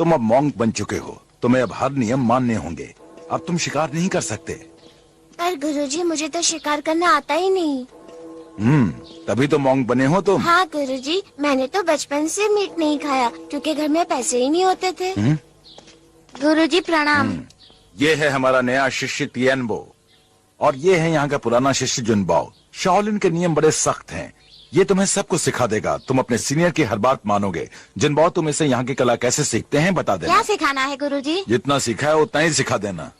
तुम अब मॉन्क बन चुके हो, तुम्हें अब हर नियम मानने होंगे। अब तुम शिकार नहीं कर सकते। पर गुरुजी, मुझे तो शिकार करना आता ही नहीं। तभी तो मॉन्क बने हो तुम। हाँ गुरुजी, मैंने तो बचपन से मीट नहीं खाया क्योंकि घर में पैसे ही नहीं होते थे। गुरुजी प्रणाम। ये है हमारा नया शिष्य तिएनबो और ये है यहाँ का पुराना शिष्य जुनबाओ। शाओलिन के नियम बड़े सख्त हैं। ये तुम्हें सब कुछ सिखा देगा। तुम अपने सीनियर की हर बात मानोगे। जुनबाओ, तुम इसे यहाँ की कला कैसे सीखते हैं बता देना। क्या सिखाना है गुरुजी? जितना सीखा है उतना ही सिखा देना।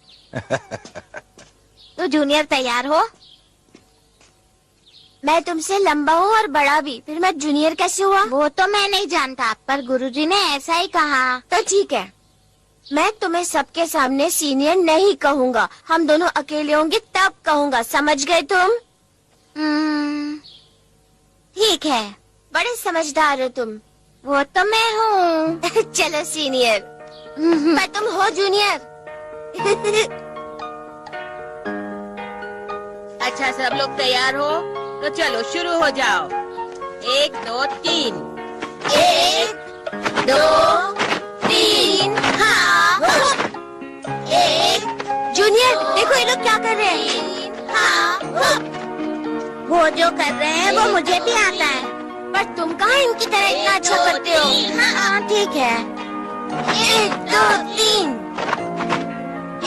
तो जूनियर तैयार हो? मैं तुमसे लंबा हूँ और बड़ा भी, फिर मैं जूनियर कैसे हुआ? वो तो मैं नहीं जानता, पर गुरुजी ने ऐसा ही कहा। तो ठीक है, मैं तुम्हें सबके सामने सीनियर नहीं कहूँगा। हम दोनों अकेले होंगे तब कहूँगा, समझ गए तुम? ठीक है, बड़े समझदार हो तुम। वो तो मैं हूँ। चलो सीनियर। पर तुम हो जूनियर। अच्छा, सब लोग तैयार हो तो चलो शुरू हो जाओ। 1 2 3। 1 2 3। हाँ। 1। जूनियर देखो ये लोग क्या कर रहे हैं। हाँ। वो जो कर रहे हैं वो मुझे भी आता है, पर तुम कहाँ इनकी तरह इतना अच्छा करते हो। हाँ ठीक है। 1 2 3।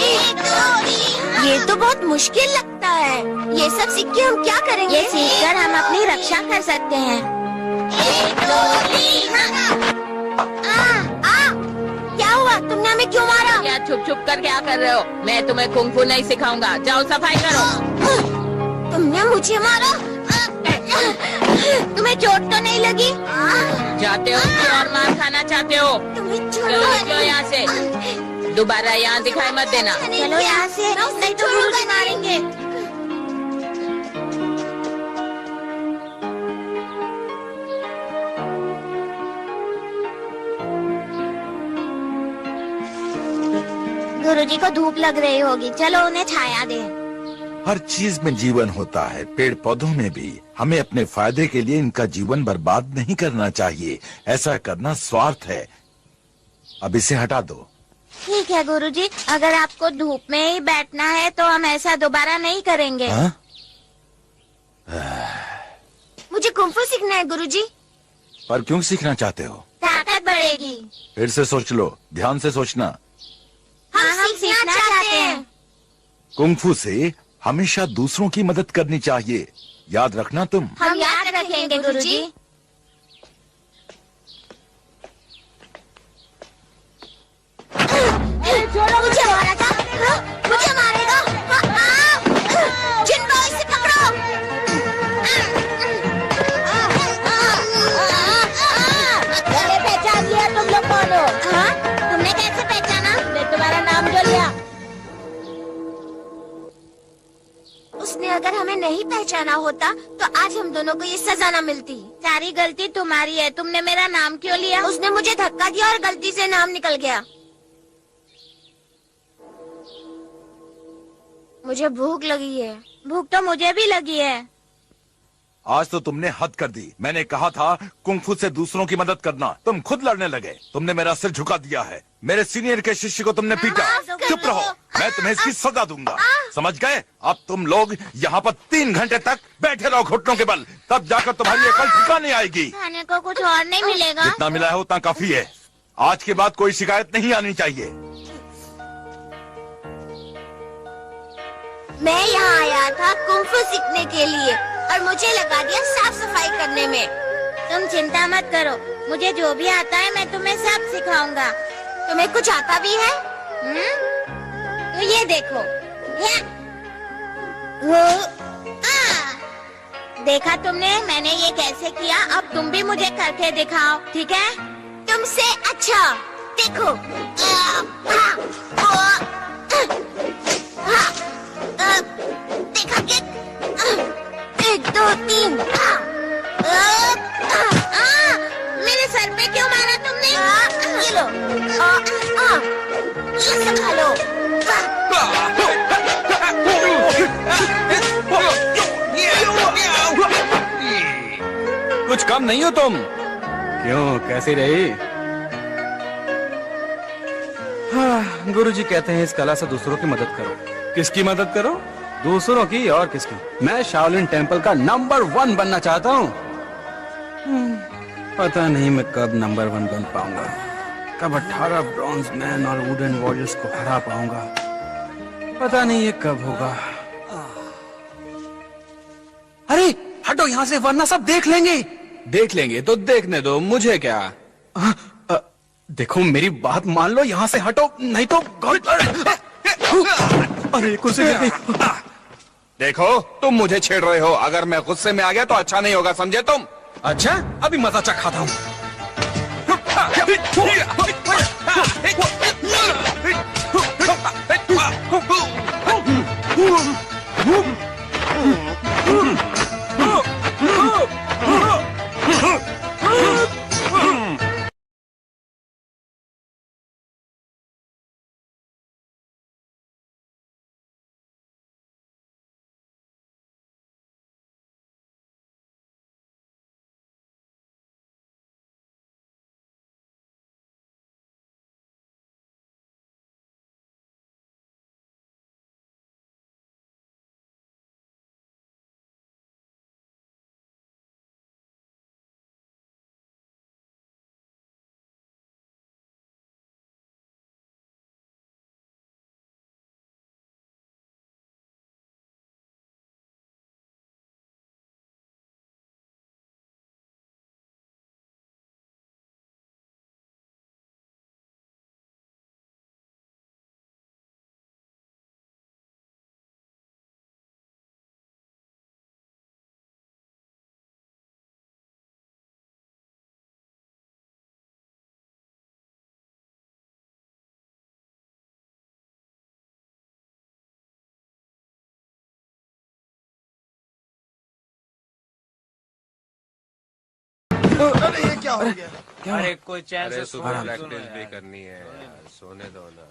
1 2 3। ये तो बहुत मुश्किल लगता है। ये सब सीख के हम क्या करेंगे? ये सीखकर हम अपनी रक्षा कर सकते हैं। 1 2 3। क्या हुआ? तुमने हमें क्यों मारा? क्या छुप छुप कर क्या कर रहे हो? मैं तुम्हें कुंग-फू नहीं सिखाऊंगा। जाओ सफाई करो। तुमने मुझे मारा? तुम्हें चोट तो नहीं लगी? चाहते हो कि और मार खाना चाहते हो? तुम्हें चलो निकलो यहाँ से। दोबारा यहाँ दिखाई मत देना। चलो यहाँ से, नहीं तो गुरुजी मारेंगे। गुरुजी को धूप लग रही होगी, चलो उन्हें छाया दे। हर चीज में जीवन होता है, पेड़ पौधों में भी। हमें अपने फायदे के लिए इनका जीवन बर्बाद नहीं करना चाहिए। ऐसा करना स्वार्थ है। अब इसे हटा दो। ठीक है गुरुजी, अगर आपको धूप में ही बैठना है तो हम ऐसा दोबारा नहीं करेंगे। मुझे कुंफू सीखना है गुरुजी। पर क्यों सीखना चाहते हो? ताकत बढ़ेगी। फिर से सोच लो, ध्यान से सोचना। हम सीखना चाहते हैं। कुंफू से हमेशा दूसरों की मदद करनी चाहिए, याद रखना तुम। हम याद रखेंगे गुरुजी। छोड़ो, मुझे मारा था। मुझे मारेगा। जिनको इसे पकड़ो। मैंने पहचान लिया तुम लोग कौन हो। तुमने कैसे पहचाना? मैं तुम्हारा नाम जो लिया। उसने अगर हमें नहीं पहचाना होता तो आज हम दोनों को ये सजा न मिलती। सारी गलती तुम्हारी है। तुमने मेरा नाम क्यों लिया? उसने मुझे धक्का दिया और गलती से नाम निकल गया। मुझे भूख लगी है। भूख तो मुझे भी लगी है। आज तो तुमने हद कर दी। मैंने कहा था कुंफू से दूसरों की मदद करना, तुम खुद लड़ने लगे। तुमने मेरा सिर झुका दिया है। मेरे सीनियर के शिष्य को तुमने पीटा। चुप रहो, मैं तुम्हें इसकी सजा दूंगा। समझ गए? अब तुम लोग यहाँ पर 3 घंटे तक बैठे रहो घुटनों के बल, तब जाकर तुम्हारी अकल ठिकाने आएगी। खाने को कुछ और नहीं मिलेगा? जितना मिला है उतना काफी है। आज के बाद कोई शिकायत नहीं आनी चाहिए। मैं यहाँ आया था कुंफू सीखने के लिए और मुझे लगा दिया साफ सफाई करने में। तुम चिंता मत करो, मुझे जो भी आता है मैं तुम्हें सब सिखाऊंगा। तुम्हें कुछ आता भी है? तो ये देखो। देखा तुमने मैंने ये कैसे किया? अब तुम भी मुझे करके दिखाओ, ठीक है? तुमसे अच्छा। देखो। देखा कि 1 2 3। मेरे सर पे क्यों मारा तुमने? ये लो। ये सब खा लो। कुछ कम नहीं हो तुम। क्यों, कैसी रही? हाँ, गुरुजी कहते हैं इस कला से दूसरों की मदद करो। किसकी मदद करो? दूसरों की और किसकी? मैं शाओलिन टेम्पल का नंबर 1 बनना चाहता हूँ। पता नहीं मैं कब नंबर 1 बन पाऊंगा, कब 18 ब्रॉन्ज मैन और वुडन वॉरियर्स को हरा पाऊंगा। पता नहीं ये कब होगा। अरे हटो यहाँ से, वरना सब देख लेंगे। देख लेंगे तो देखने दो, मुझे क्या। देखो मेरी बात मान लो, यहाँ से हटो नहीं तो अरे कुर्सी गिर गई। देखो तुम मुझे छेड़ रहे हो, अगर मैं गुस्से में आ गया तो अच्छा नहीं होगा, समझे तुम? अच्छा अभी मजा चखाता हूँ। अरे ये क्या हो गया? अरे कोई चैन से सुबह प्रैक्टिस भी करनी है, सोने दो ना।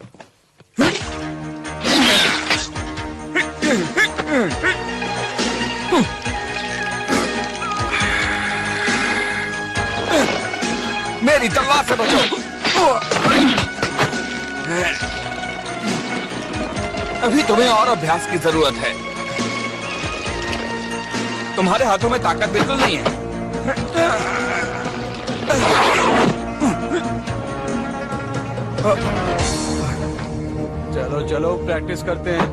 मेरी तलवार से बचो। अभी तुम्हें और अभ्यास की जरूरत है। तुम्हारे हाथों में ताकत बिल्कुल नहीं है। चलो चलो प्रैक्टिस करते हैं।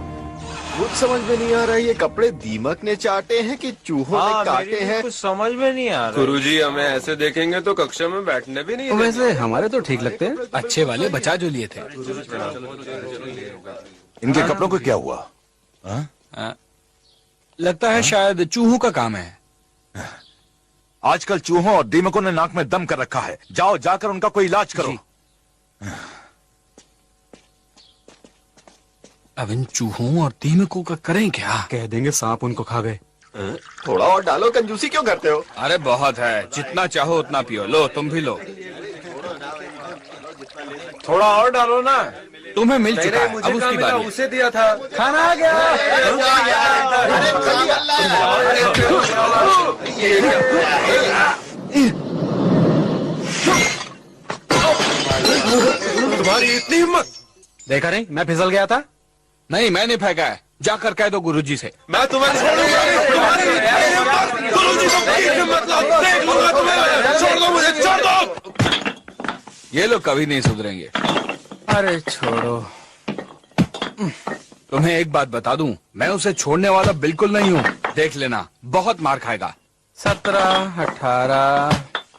कुछ समझ में नहीं आ रहा है, ये कपड़े दीमक ने चाटे हैं कि चूहों ने काटे हैं? कुछ समझ में नहीं आ रहा। गुरुजी हमें ऐसे देखेंगे तो कक्षा में बैठने भी नहीं वैसे हमारे तो ठीक लगते हैं, अच्छे वाले बचा जो लिए थे। इनके कपड़ों को क्या हुआ? लगता है शायद चूहों का काम है। आजकल चूहों और दीमकों ने नाक में दम कर रखा है। जाओ जाकर उनका कोई इलाज करो। अब इन चूहों और दीमकों का करें क्या? कह देंगे सांप उनको खा गए। थोड़ा और डालो, कंजूसी क्यों करते हो? अरे बहुत है, जितना चाहो उतना पियो। लो तुम भी लो। थोड़ा और डालो ना। तुम्हें मिल चुका है, अब उसकी बारी। उसे दिया था, खाना आ गया। तुम्हारी इतनी हिम्मत! देखा नहीं, मैं फिसल गया था। नहीं मैंने फेंका है, जाकर कह दो गुरुजी से। मैं तुम्हें छोड़ूंगा नहीं। गुरुजी को देख लूंगा तुम्हें। छोड़ दो मुझे, छोड़ दो। ये लोग कभी नहीं सुधरेंगे। अरे छोड़ो। तुम्हें एक बात बता दूं, मैं उसे छोड़ने वाला बिल्कुल नहीं हूँ। देख लेना, बहुत मार खाएगा। 17, 18,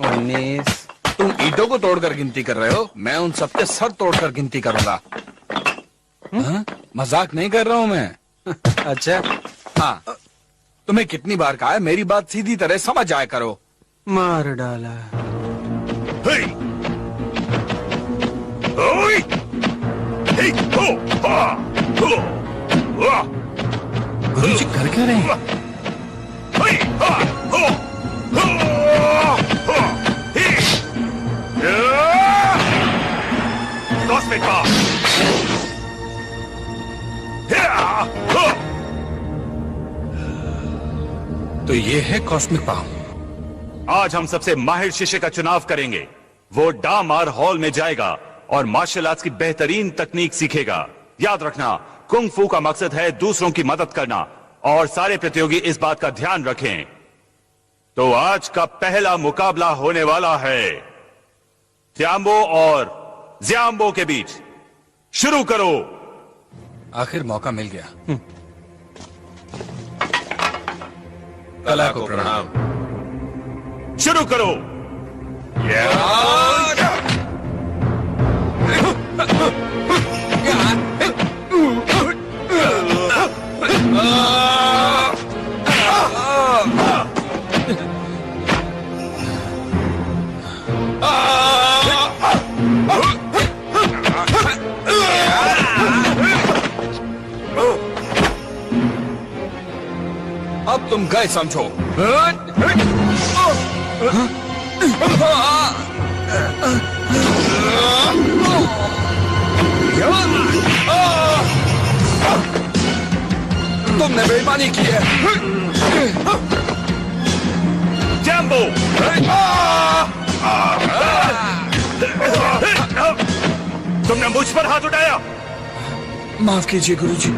19। तुम ईंटों को तोड़कर गिनती कर रहे हो, मैं उन सबके सर तोड़कर गिनती करूंगा। मजाक नहीं कर रहा हूँ मैं। अच्छा हाँ, तुम्हें कितनी बार कहा है मेरी बात सीधी तरह समझ जाया करो। मार डाला। गुरुजी कर क्या रहे हैं? तो ये है कॉस्मिक पाम। आज हम सबसे माहिर शिष्य का चुनाव करेंगे। वो डामार हॉल में जाएगा और मार्शल आर्ट्स की बेहतरीन तकनीक सीखेगा। याद रखना, कुंग फू का मकसद है दूसरों की मदद करना, और सारे प्रतियोगी इस बात का ध्यान रखें। तो आज का पहला मुकाबला होने वाला है त्याम्बो और ज़्याम्बो के बीच। शुरू करो। आखिर मौका मिल गया। कला को प्रणाम। शुरू करो। अब तुम गए समझो। तुमने बेईमानी की है। जंबो, तुमने मुझ पर हाथ उठाया। माफ कीजिए गुरुजी।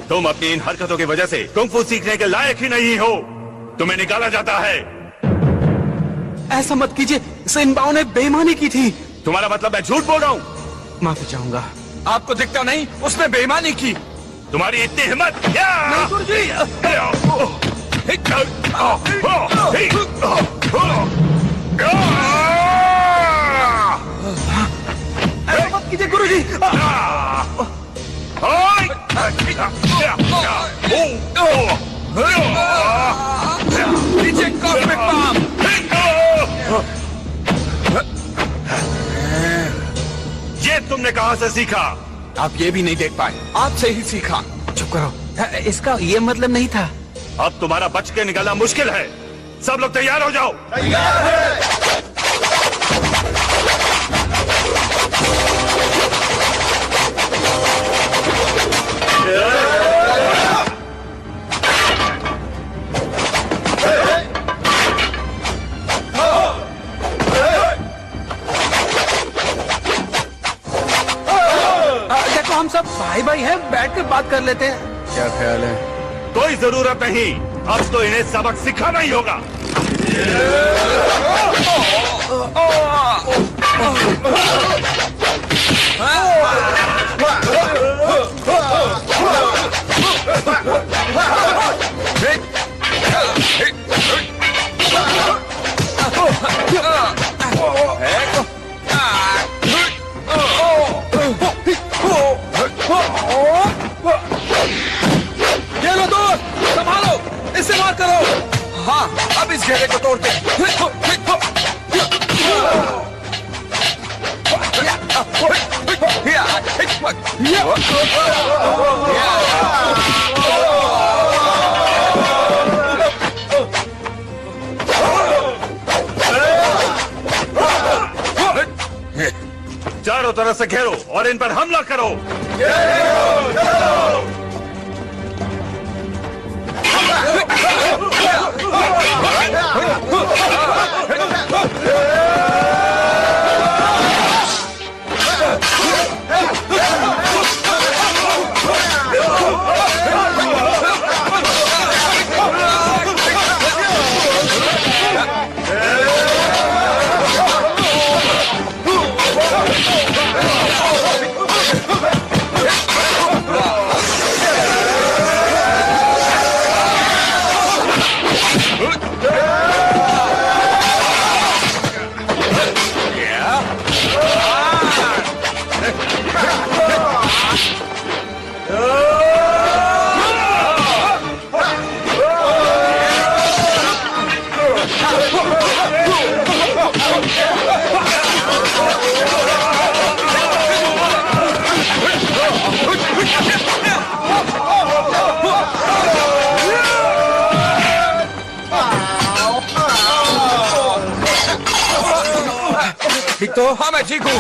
तुम अपनी इन हरकतों की वजह से कुंग फू सीखने के लायक ही नहीं हो। तुम्हें निकाला जाता है। ऐसा मत कीजिए, सिनबाओ ने बेईमानी की थी। तुम्हारा मतलब मैं झूठ बोल रहा हूँ? माफी चाहूंगा। आपको दिखता नहीं उसने बेईमानी की? तुम्हारी इतनी हिम्मत? नहीं गुरुजी। ऐसा मत कीजिए गुरुजी। नीचे कॉस्मिक बम। ये तुमने कहां से सीखा? आप ये भी नहीं देख पाए, आपसे ही सीखा। चुप करो, इसका ये मतलब नहीं था। अब तुम्हारा बच के निकलना मुश्किल है। सब लोग तैयार हो जाओ। देखो हम सब भाई भाई हैं, बैठ कर बात कर लेते हैं। क्या ख्याल है? कोई जरूरत नहीं, अब तो इन्हें सबक सिखाना ही होगा। ये लो दोस्त, संभालो, इससे मार करो। हाँ, अब इस घेरे को तोड़ते हैं। चारों तरफ से घेरो और इन पर हमला करो। ठीक तो? हाँ मैं ठीक हूँ।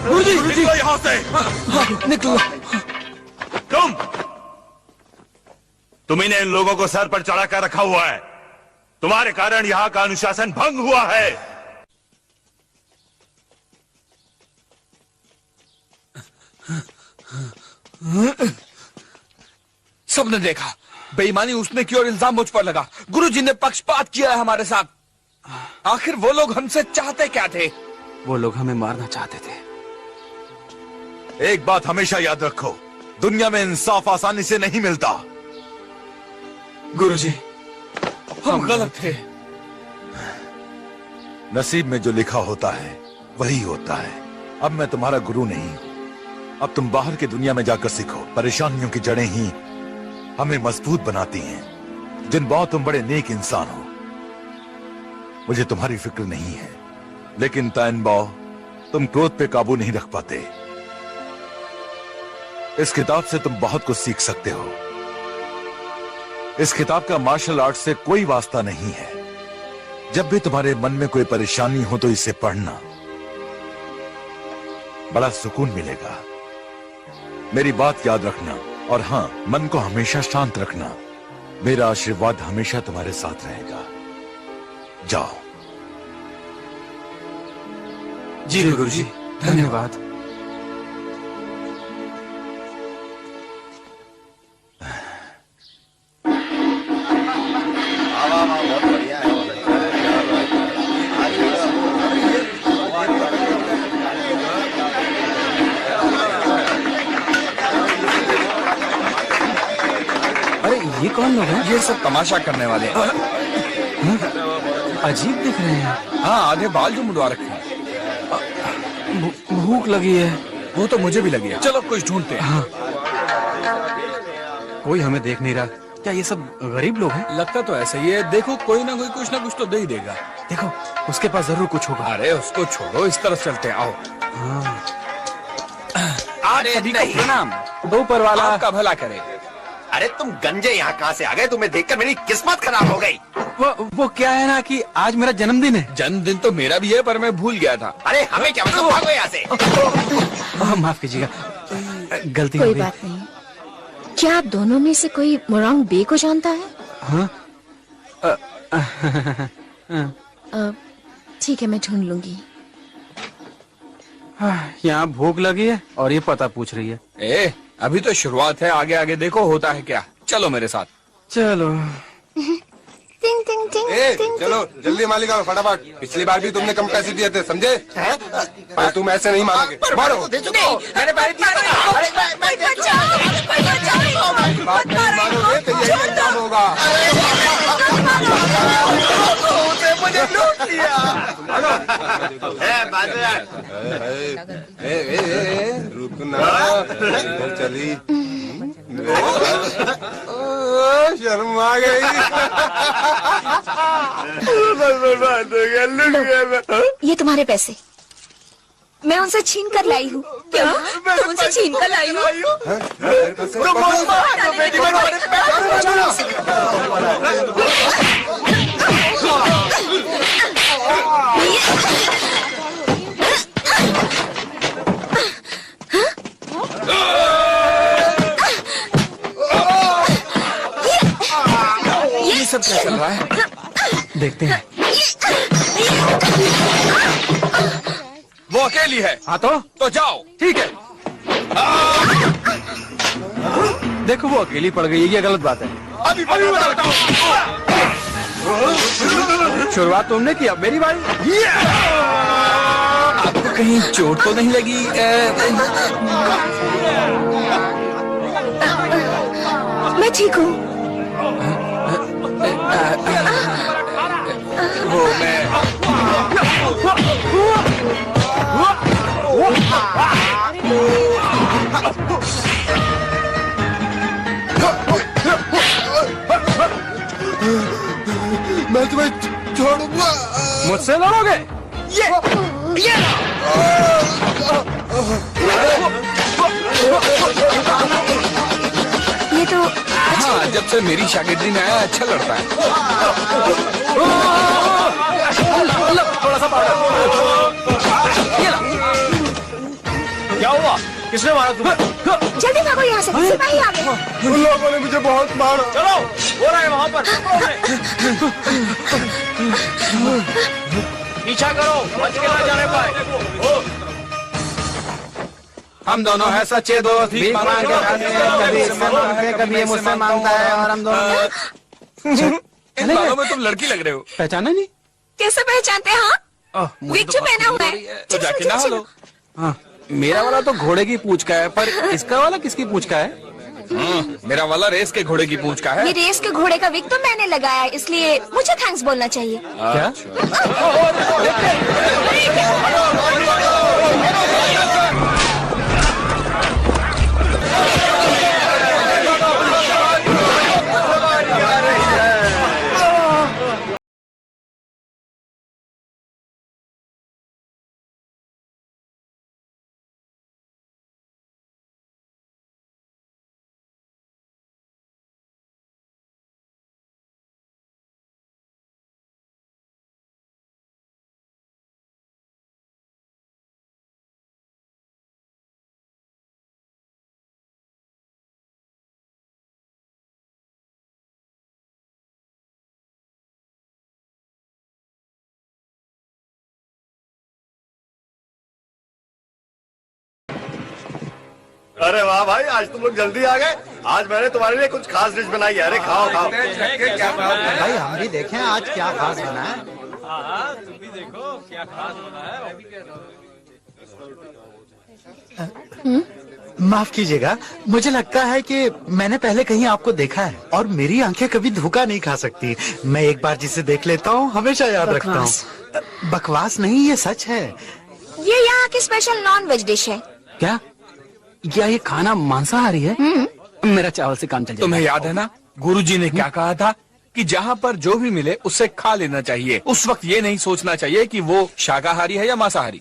गुरुजी निकलो यहाँ से। निकलो। तुम्ही ने इन लोगों को सर पर चढ़ा कर रखा हुआ है। तुम्हारे कारण यहाँ का अनुशासन भंग हुआ है। सबने देखा बेईमानी उसने की और इल्जाम मुझ पर लगा। गुरुजी ने पक्षपात किया है हमारे साथ। आखिर वो लोग हमसे चाहते क्या थे? वो लोग हमें मारना चाहते थे। एक बात हमेशा याद रखो, दुनिया में इंसाफ आसानी से नहीं मिलता। गुरुजी हम गलत थे। नसीब में जो लिखा होता है वही होता है। अब मैं तुम्हारा गुरु नहीं हूं। अब तुम बाहर की दुनिया में जाकर सीखो। परेशानियों की जड़ें ही हमें मजबूत बनाती हैं। जिनबाओ तुम बड़े नेक इंसान हो, मुझे तुम्हारी फिक्र नहीं है, लेकिन ताइनबाओ तुम क्रोध पे काबू नहीं रख पाते। इस किताब से तुम बहुत कुछ सीख सकते हो। इस किताब का मार्शल आर्ट से कोई वास्ता नहीं है। जब भी तुम्हारे मन में कोई परेशानी हो तो इसे पढ़ना, बड़ा सुकून मिलेगा। मेरी बात याद रखना, और हां, मन को हमेशा शांत रखना। मेरा आशीर्वाद हमेशा तुम्हारे साथ रहेगा। जाओ। जी गुरुजी, धन्यवाद। ये कौन लोग हैं? ये सब तमाशा करने वाले हैं। अजीब दिख रहे हैं। हाँ, आधे बाल जो मुड़वा रखे हैं। भूख लगी है। वो तो मुझे भी लगी है। चलो कुछ ढूंढते हैं। हाँ। कोई हमें देख नहीं रहा। क्या ये सब गरीब लोग हैं? लगता तो ऐसा ही है। देखो, कोई ना कोई कुछ ना कुछ तो दे ही देगा। देखो, उसके पास जरूर कुछ होगा। अरे उसको छोड़ो, इस तरफ चलते हैं। आओ। हाँ। अरे सभी को प्रणाम। दोपहर वाला आपका भला करे। अरे तुम गंजे यहाँ कहाँ से आ गए? तुम्हें देखकर मेरी किस्मत खराब हो गई। वो क्या है ना कि आज मेरा जन्मदिन है। जन्मदिन तो मेरा भी है, पर मैं भूल गया था। अरे हमें क्या मतलब, भागो यहाँ से। माफ कीजिएगा, गलती हो कोई गई। बात नहीं। क्या आप दोनों में से कोई मोरंग बे को जानता है? हाँ? ठीक है, मैं ढूंढ लूंगी। यहाँ भूख लगी है और ये पता पूछ रही है। ए, अभी तो शुरुआत है। आगे आगे देखो होता है क्या। चलो मेरे साथ। चलो। टिंग टिंग टिंग टिंग। चलो जल्दी मालिक आओ फटाफट। पिछली बार भी तुमने कम पैसे दिए थे, समझे? पर तुम ऐसे नहीं मानोगे। मारो। मैंने बात नहीं मानोगे तो यही अंजाम होगा। मुझे लूट लिया। रुकना, इधर चली। शर्म आ गई। बर्बाद हो गया, लूट गया मैं। ये तुम्हारे पैसे मैं उनसे छीन कर लाई हूँ। क्या? उनसे छीन कर लाई हूँ? ये सब क्या चल रहा है? देखते हैं। वो अकेली है। हाँ तो जाओ। ठीक है। देखो, वो अकेली पड़ गई। ये गलत बात है। अभी बताओ। शुरुआत तुमने किया, मेरी बारी। आपको कहीं चोट तो नहीं लगी? मैं ठीक हूँ। वो मैं तुम्हें छोड़ूंगा। मुझसे लड़ोगे? ये तो हाँ, जब से मेरी शागिर्दी में आया अच्छा लड़ता है। किसने मारा तुम्हें? जल्दी भागो यहाँ से, सिपाही आ गए। उन लोगों ने मुझे बहुत मारा। चलो, वो रहे वहाँ पर। पीछा करो, बच के ना जाने पाए। हम दोनों है सच्चे दोस्त, भीख मांग के खाते हैं, कभी इससे मांगते कभी ये मुझसे मांगता है, और हम दोनों इन बालों में तुम लड़की लग रहे हो। पहचाना नहीं? कैसे पहचानते हैं? हाँ, बिच्छू पहना हुआ है। तो जाके ना लो। हाँ, मेरा वाला तो घोड़े की पूंछ का है, पर इसका वाला किसकी पूंछ का है? मेरा वाला रेस के घोड़े की पूंछ का है। ये रेस के घोड़े का विग तो मैंने लगाया है, इसलिए मुझे थैंक्स बोलना चाहिए। क्या? अरे वाह भाई, आज तुम लोग जल्दी आ गए। आज मैंने तुम्हारे लिए कुछ खास डिश बनाई है। अरे खाओ खाओ। भाई हम भी देखें आज क्या खास बना है। माफ कीजिएगा, मुझे लगता है कि मैंने पहले कहीं आपको देखा है, और मेरी आंखें कभी धोखा नहीं खा सकती। मैं एक बार जिसे देख लेता हूँ हमेशा याद रखता हूँ। बकवास नहीं, ये सच है। ये यहाँ की स्पेशल नॉन वेज डिश है। क्या ये खाना मांसाहारी है? मेरा चावल से काम चल जाएगा। तुम्हें याद है ना, गुरुजी ने क्या कहा था कि जहाँ पर जो भी मिले उससे खा लेना चाहिए। उस वक्त ये नहीं सोचना चाहिए कि वो शाकाहारी है या मांसाहारी।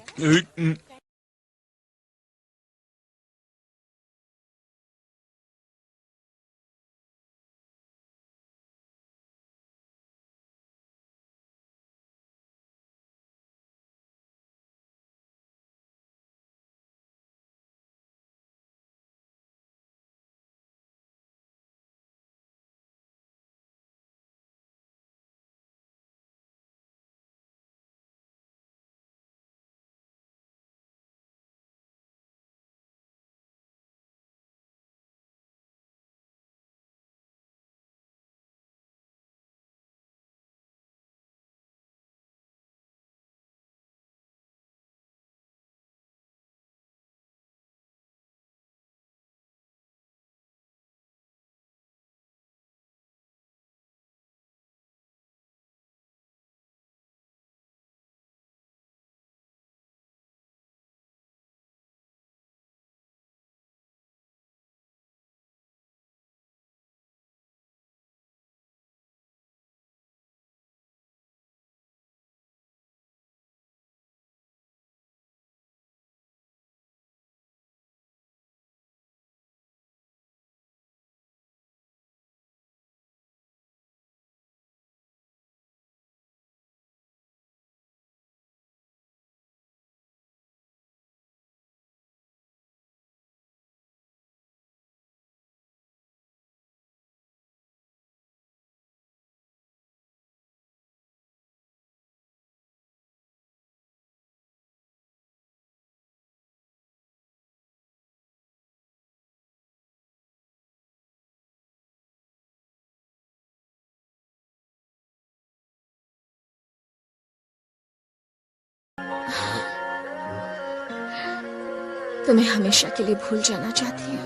तुम्हें हमेशा के लिए भूल जाना चाहती हूँ।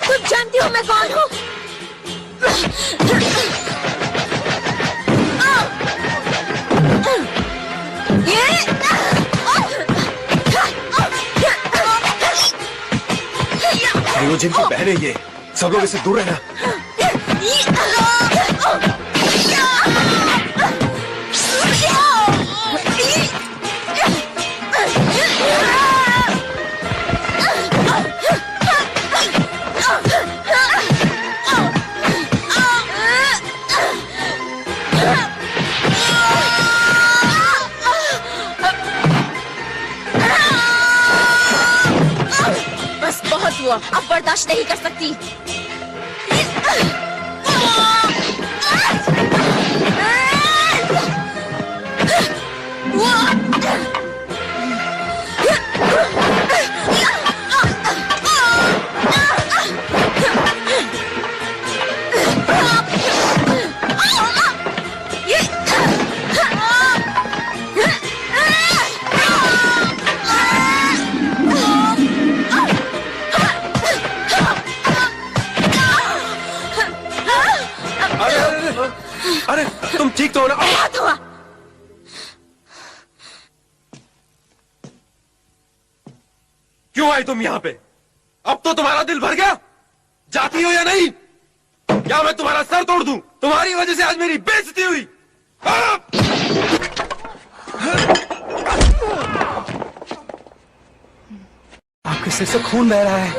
तुम जानती हो मैं कौन हूँ? वो जिनकी बहन है ये, सब लोग इससे दूर रहना। हुआ, अब बर्दाश्त नहीं कर सकती। अरे तुम ठीक तो हो ना? हाथ हुआ। क्यों आई तुम यहाँ पे? अब तो तुम्हारा दिल भर गया? जाती हो या नहीं? या मैं तुम्हारा सर तोड़ दूं? तुम्हारी वजह से आज मेरी बेइज्जती हुई। आपके सिर से खून बह रहा है।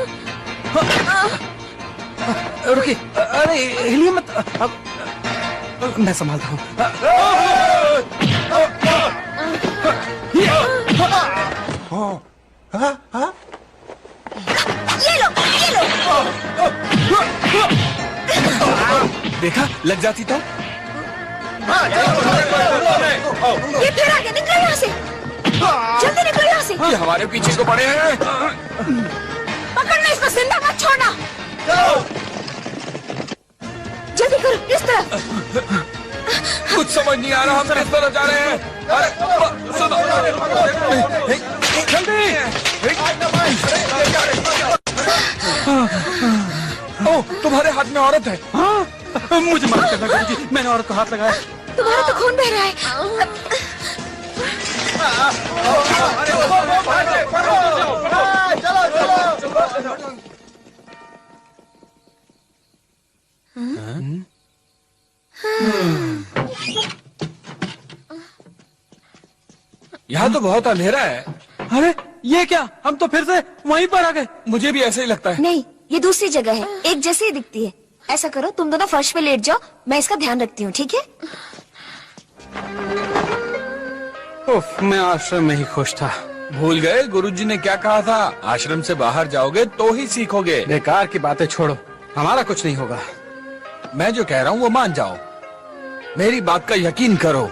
रुकिए, अरे हिलिए मत। अब मैं संभालता हूँ। ये लो। देखा, लग जाती तो। ये फिर आगे निकलो यहाँ से, जल्दी निकलो यहाँ से। ये हमारे पीछे को पड़े हैं। पकड़ना इसको, जिंदा मत छोड़ना। जल्दी करो, इस तरफ। कुछ समझ नहीं आ रहा, हम किस तरफ जा रहे हैं। अरे सुनो, जल्दी। ओ, तुम्हारे हाथ में औरत है। हाँ, मुझे माफ करना गुरुजी, मैंने औरत को हाथ लगाया। तुम्हारा तो खून बह रहा है। यहाँ तो बहुत अंधेरा है। अरे ये क्या, हम तो फिर से वहीं पर आ गए। मुझे भी ऐसे ही लगता है। नहीं, ये दूसरी जगह है, एक जैसी ही दिखती है। ऐसा करो, तुम दोनों फर्श पे लेट जाओ, मैं इसका ध्यान रखती हूँ, ठीक है? उफ, मैं आश्रम में ही खुश था। भूल गए गुरुजी ने क्या कहा था? आश्रम से बाहर जाओगे तो ही सीखोगे। बेकार की बातें छोड़ो, हमारा कुछ नहीं होगा। मैं जो कह रहा हूँ वो मान जाओ, मेरी बात का यकीन करो।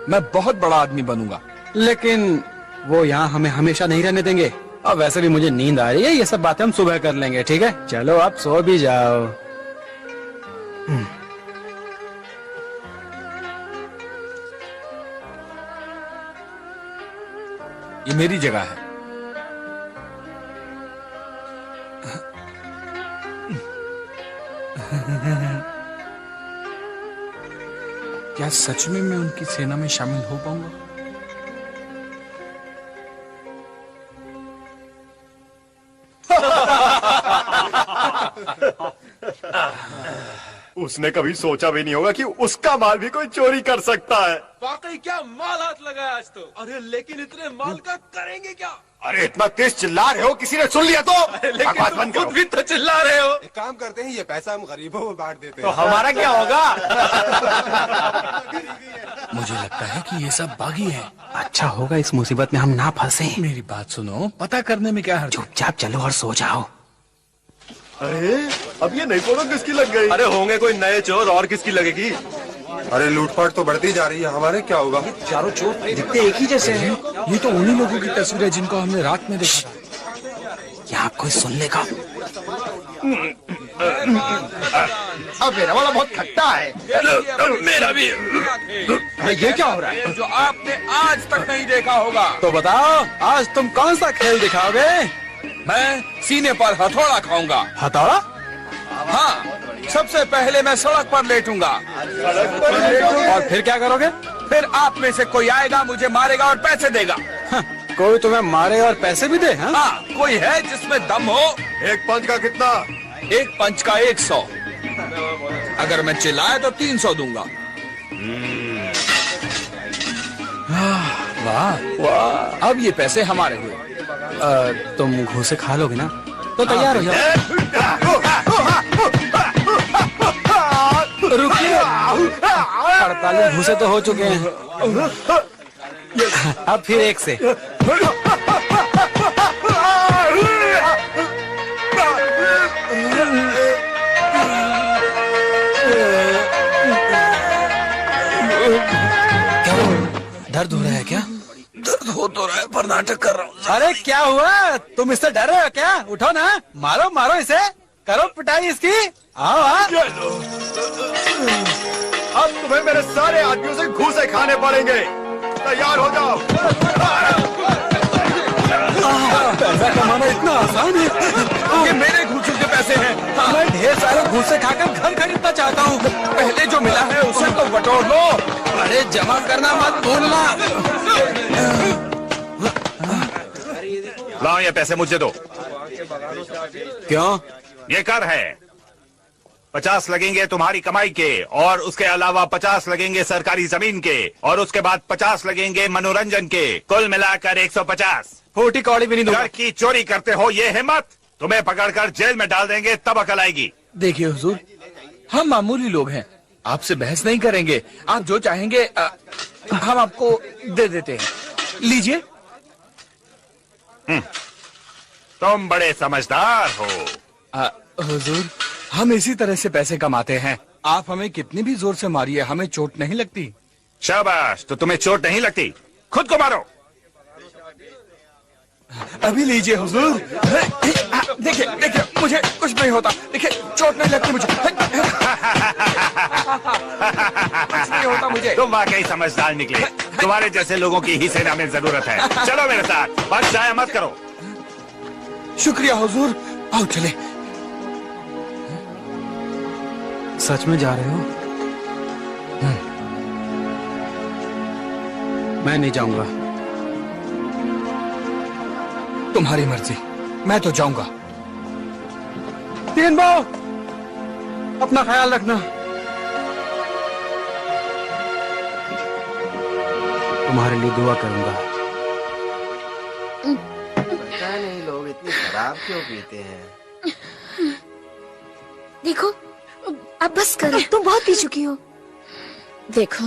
मैं बहुत बड़ा आदमी बनूंगा। लेकिन वो यहाँ हमें हमेशा नहीं रहने देंगे। अब वैसे भी मुझे नींद आ रही है, ये सब बातें हम सुबह कर लेंगे, ठीक है? चलो आप सो भी जाओ। ये मेरी जगह है। क्या सच में मैं उनकी सेना में शामिल हो पाऊंगा? उसने कभी सोचा भी नहीं होगा कि उसका माल भी कोई चोरी कर सकता है। वाकई क्या माल हाथ लगाया आज तो। अरे लेकिन इतने माल का करेंगे क्या? अरे इतना तेज चिल्ला रहे हो, किसी ने सुन लिया तो? बकवास बंद करो। खुद भी तो चिल्ला रहे हो। एक काम करते हैं, ये पैसा हम गरीबों में बांट देते तो हैं। हमारा क्या होगा? मुझे लगता है कि ये सब बागी है। अच्छा होगा इस मुसीबत में हम ना फंसे। मेरी बात सुनो, पता करने में क्या हर्ज है? चुपचाप चलो और सो जाओ। अरे अब ये नई फोटो किसकी लग गई? अरे होंगे कोई नए चोर, और किसकी लगेगी? अरे लूटपाट तो बढ़ती जा रही है, हमारे क्या होगा? चारों चोर दिखते एक ही जैसे हैं। ये तो उन्हीं लोगों की तस्वीर है जिनको हमने रात में देखा था। यहाँ कोई सुन लेगा। अब मेरा वाला बहुत खट्टा है। मेरा भी। ये क्या हो रहा है? जो आपने आज तक नहीं देखा होगा। तो बताओ, आज तुम कौन सा खेल दिखाओगे? मैं सीने पर हथौड़ा खाऊंगा। हथौड़ा? हाँ, सबसे पहले मैं सड़क पर लेटूंगा। और फिर क्या करोगे? फिर आप में से कोई आएगा, मुझे मारेगा और पैसे देगा। कोई तुम्हें मारे और पैसे भी दे? हाँ? हाँ, कोई है जिसमें दम हो? एक पंच का कितना? एक पंच का 100। अगर मैं चिल्लाया तो 300 दूंगा। वाह वाह, अब ये पैसे हमारे हुए। तुम घूसे खा लोगे ना? तो तैयार हो जाओ। रुकिए, 48 घूसे तो हो चुके हैं। अब फिर एक से। और नाटक कर रहा हूँ। अरे क्या हुआ, तुम इससे डर रहे हो क्या? उठो ना, मारो मारो इसे, करो पिटाई इसकी। आओ अब तुम्हें मेरे सारे आदमियों से घूसे खाने पड़ेंगे। तैयार हो जाओ। पैसा कमाना इतना आसान है? ये मेरे घूसों के पैसे हैं। मैं ढेर सारे घूसे खाकर घर खरीदना चाहता हूँ। पहले जो मिला है उसे तो बटोर लो। अरे जमा करना मत भूलना। लाओ ये पैसे मुझे दो। क्यों? ये कर है। 50 लगेंगे तुम्हारी कमाई के, और उसके अलावा 50 लगेंगे सरकारी जमीन के, और उसके बाद 50 लगेंगे मनोरंजन के। कुल मिलाकर 150। फूटी कौड़ी भी नहीं दूंगा। घर की चोरी करते हो ये हिम्मत? तुम्हें पकड़कर जेल में डाल देंगे तब अकल आएगी। देखिए हुजूर, हम मामूली लोग हैं, आपसे बहस नहीं करेंगे। आप जो चाहेंगे हम आपको दे देते हैं। लीजिए। तुम बड़े समझदार हो। हुजूर, हम इसी तरह से पैसे कमाते हैं। आप हमें कितनी भी जोर से मारिए, हमें चोट नहीं लगती। शाबाश, तो तुम्हें चोट नहीं लगती? खुद को मारो। अभी लीजिए हुजूर। देखिए देखिए, मुझे कुछ नहीं होता। देखिए, चोट नहीं लगती मुझे। कुछ नहीं होता मुझे। तुम वाकई समझदार निकले। तुम्हारे जैसे लोगों की ही सेना में जरूरत है। चलो मेरे साथ, बस जाया मत करो। शुक्रिया हुजूर। आओ चले। सच में जा रहे हो? मैं नहीं जाऊंगा। तुम्हारी मर्जी, मैं तो जाऊंगा। तीन भाव, अपना ख्याल रखना। तुम्हारे लिए दुआ करूंगा। पता नहीं लोग इतनी शराब क्यों पीते हैं। देखो, अब बस करो, तुम बहुत पी चुकी हो। देखो,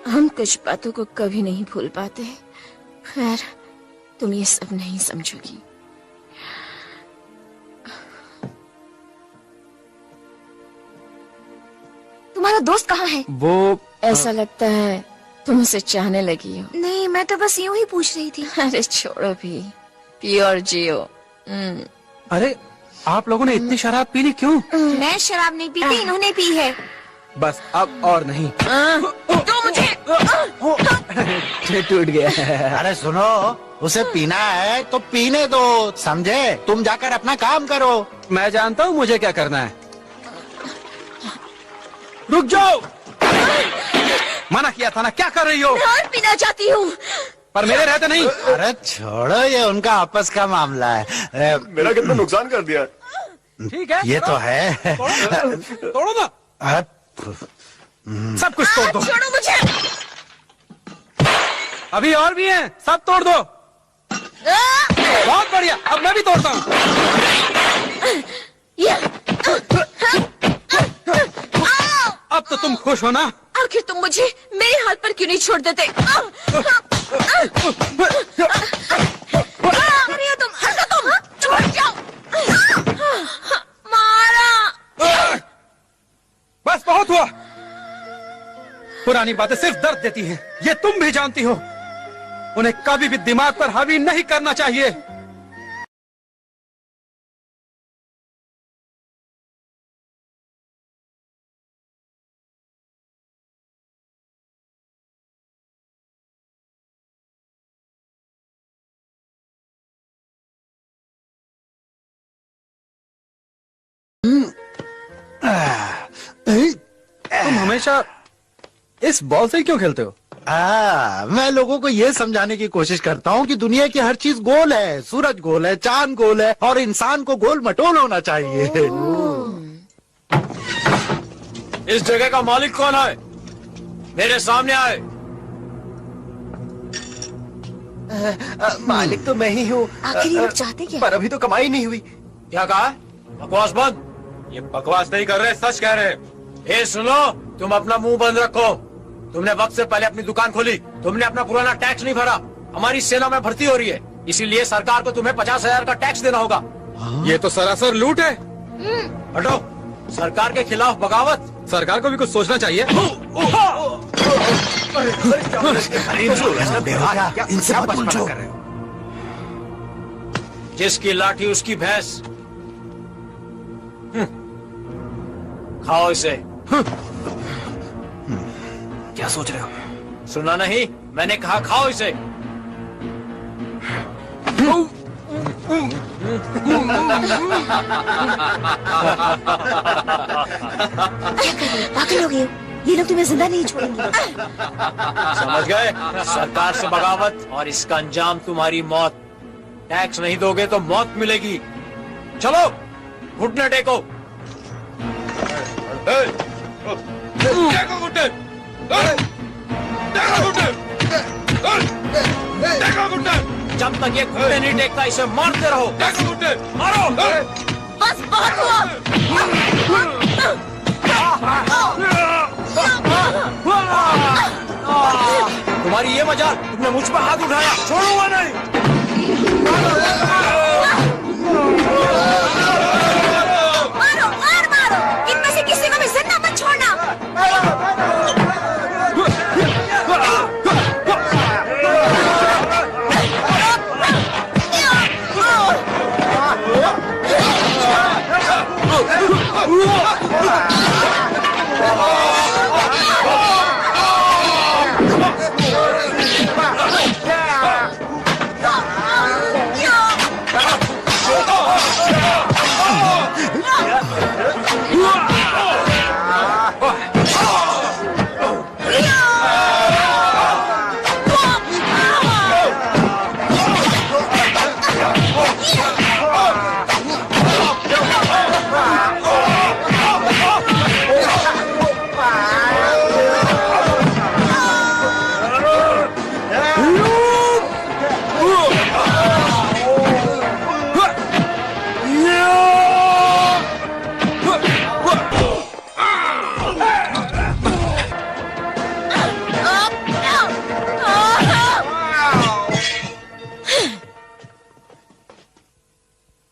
हम कुछ बातों को कभी नहीं भूल पाते। खैर, तुम ये सब नहीं समझोगी। तुम्हारा दोस्त कहाँ है? वो ऐसा लगता है तुम उसे चाहने लगी हो। नहीं, मैं तो बस यूं ही पूछ रही थी। अरे छोड़ो भी, पियो और जियो। अरे आप लोगों ने इतनी शराब पी ली क्यों? मैं शराब नहीं पीती, इन्होंने पी है। बस अब और नहीं। तो मुझे टूट गया। अरे सुनो, उसे पीना है तो पीने दो, समझे? तुम जाकर अपना काम करो। मैं जानता हूँ मुझे क्या करना है। रुक जाओ, मना किया था ना। क्या कर रही हो? और पीना चाहती हूँ, पर मेरे रहते नहीं। अरे छोड़ो, ये उनका आपस का मामला है। मेरा कितना नुकसान कर दिया। ठीक है, ये तो है। तोड़ो ना, सब कुछ तोड़ दो। छोड़ो मुझे। अभी और भी हैं, सब तोड़ दो। बहुत बढ़िया, अब मैं भी तोड़ता हूँ। अब तो तुम खुश हो ना? आखिर तुम मुझे मेरे हाल पर क्यों नहीं छोड़ देते? अरे तुम छोड़ जाओ। मारा। बस बहुत हुआ। पुरानी बातें सिर्फ दर्द देती हैं, ये तुम भी जानती हो। उन्हें कभी भी दिमाग पर हावी नहीं करना चाहिए। तुम हमेशा इस बॉल से क्यों खेलते हो? मैं लोगों को ये समझाने की कोशिश करता हूँ कि दुनिया की हर चीज गोल है। सूरज गोल है, चांद गोल है, और इंसान को गोल मटोल होना चाहिए। इस जगह का मालिक कौन है? मेरे सामने आए। मालिक तो मैं ही हूँ। आखिर ये लोग चाहते क्या? पर अभी तो कमाई नहीं हुई। क्या कहा? बकवास बंद। ये बकवास नहीं कर रहे, सच कह रहे। ए सुनो, तुम अपना मुंह बंद रखो। तुमने वक्त से पहले अपनी दुकान खोली, तुमने अपना पुराना टैक्स नहीं भरा। हमारी सेना में भर्ती हो रही है, इसीलिए सरकार को तुम्हें 50,000 का टैक्स देना होगा। ये तो सरासर लूट है। हटो। सरकार के खिलाफ बगावत सरकार को भी कुछ सोचना चाहिए। इनसे मत उलझो। जिसकी लाठी उसकी भैंस। खाओ इसे। क्या सोच रहे हो? सुना नहीं, मैंने कहा खाओ इसे। पागल हो गए हो? ये लोग तुम्हें जिंदा नहीं छोड़ेंगे। समझ गए? सरकार से बगावत और इसका अंजाम तुम्हारी मौत। टैक्स नहीं दोगे तो मौत मिलेगी। चलो घुटने टेको। जब तक ये घुटने नहीं टेकता इसे मारते रहो। मारो। बस बहुत हुआ। तुम्हारी ये मजाल, तुमने मुझ पर हाथ उठाया, छोड़ूंगा नहीं। मारो और मारो, इनमें से किसी को भी जिंदा मत छोड़ना।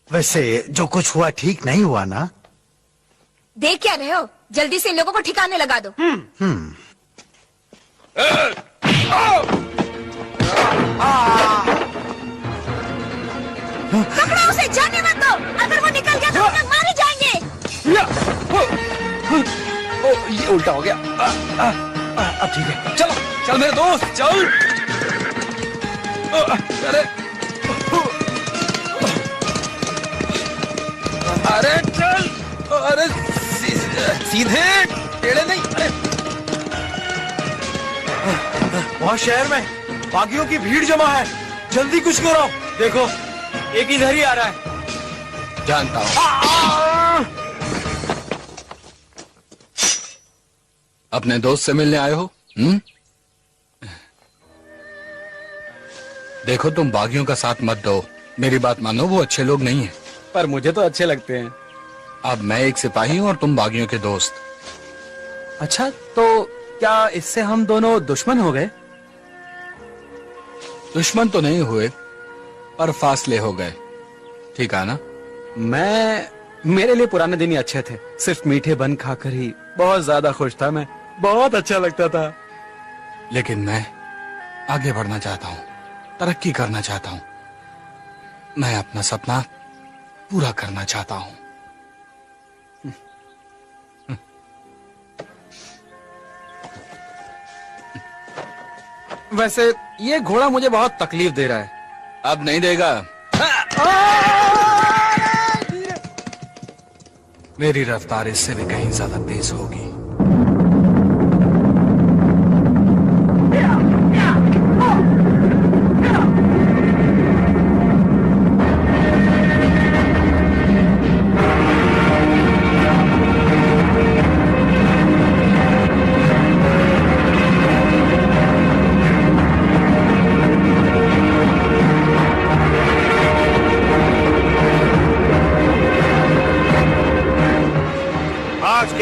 वैसे जो कुछ हुआ ठीक नहीं हुआ ना? देख क्या रहे हो? जल्दी से इन लोगों को ठिकाने लगा दो। पकड़ो उसे, जाने मत दो। अगर वो निकल गया तो हम लोग मारे जाएंगे। ये उल्टा हो गया। अब ठीक है, चलो चल मेरे दोस्त चल। अरे चल, अरे सीधे टेढ़े नहीं। वहाँ शहर में बागियों की भीड़ जमा है, जल्दी कुछ करो। देखो एक इधर ही आ रहा है। जानता हूँ। अपने दोस्त से मिलने आए हो? देखो तुम बागियों का साथ मत दो, मेरी बात मानो, वो अच्छे लोग नहीं हैं। पर मुझे तो अच्छे लगते हैं। अब मैं एक सिपाही हूँ और तुम बागियों के दोस्त। अच्छा, तो क्या इससे हम दोनों दुश्मन हो गए? दुश्मन तो नहीं हुए, पर फासले हो गए। ठीक है ना? मेरे लिए पुराने दिन ही अच्छे थे। सिर्फ मीठे बन खाकर ही बहुत ज्यादा खुश था मैं। बहुत अच्छा लगता था। लेकिन मैं आगे बढ़ना चाहता हूँ, तरक्की करना चाहता हूँ। मैं अपना सपना पूरा करना चाहता हूँ। वैसे ये घोड़ा मुझे बहुत तकलीफ दे रहा है। अब नहीं देगा। मेरी रफ्तार इससे भी कहीं ज्यादा तेज होगी।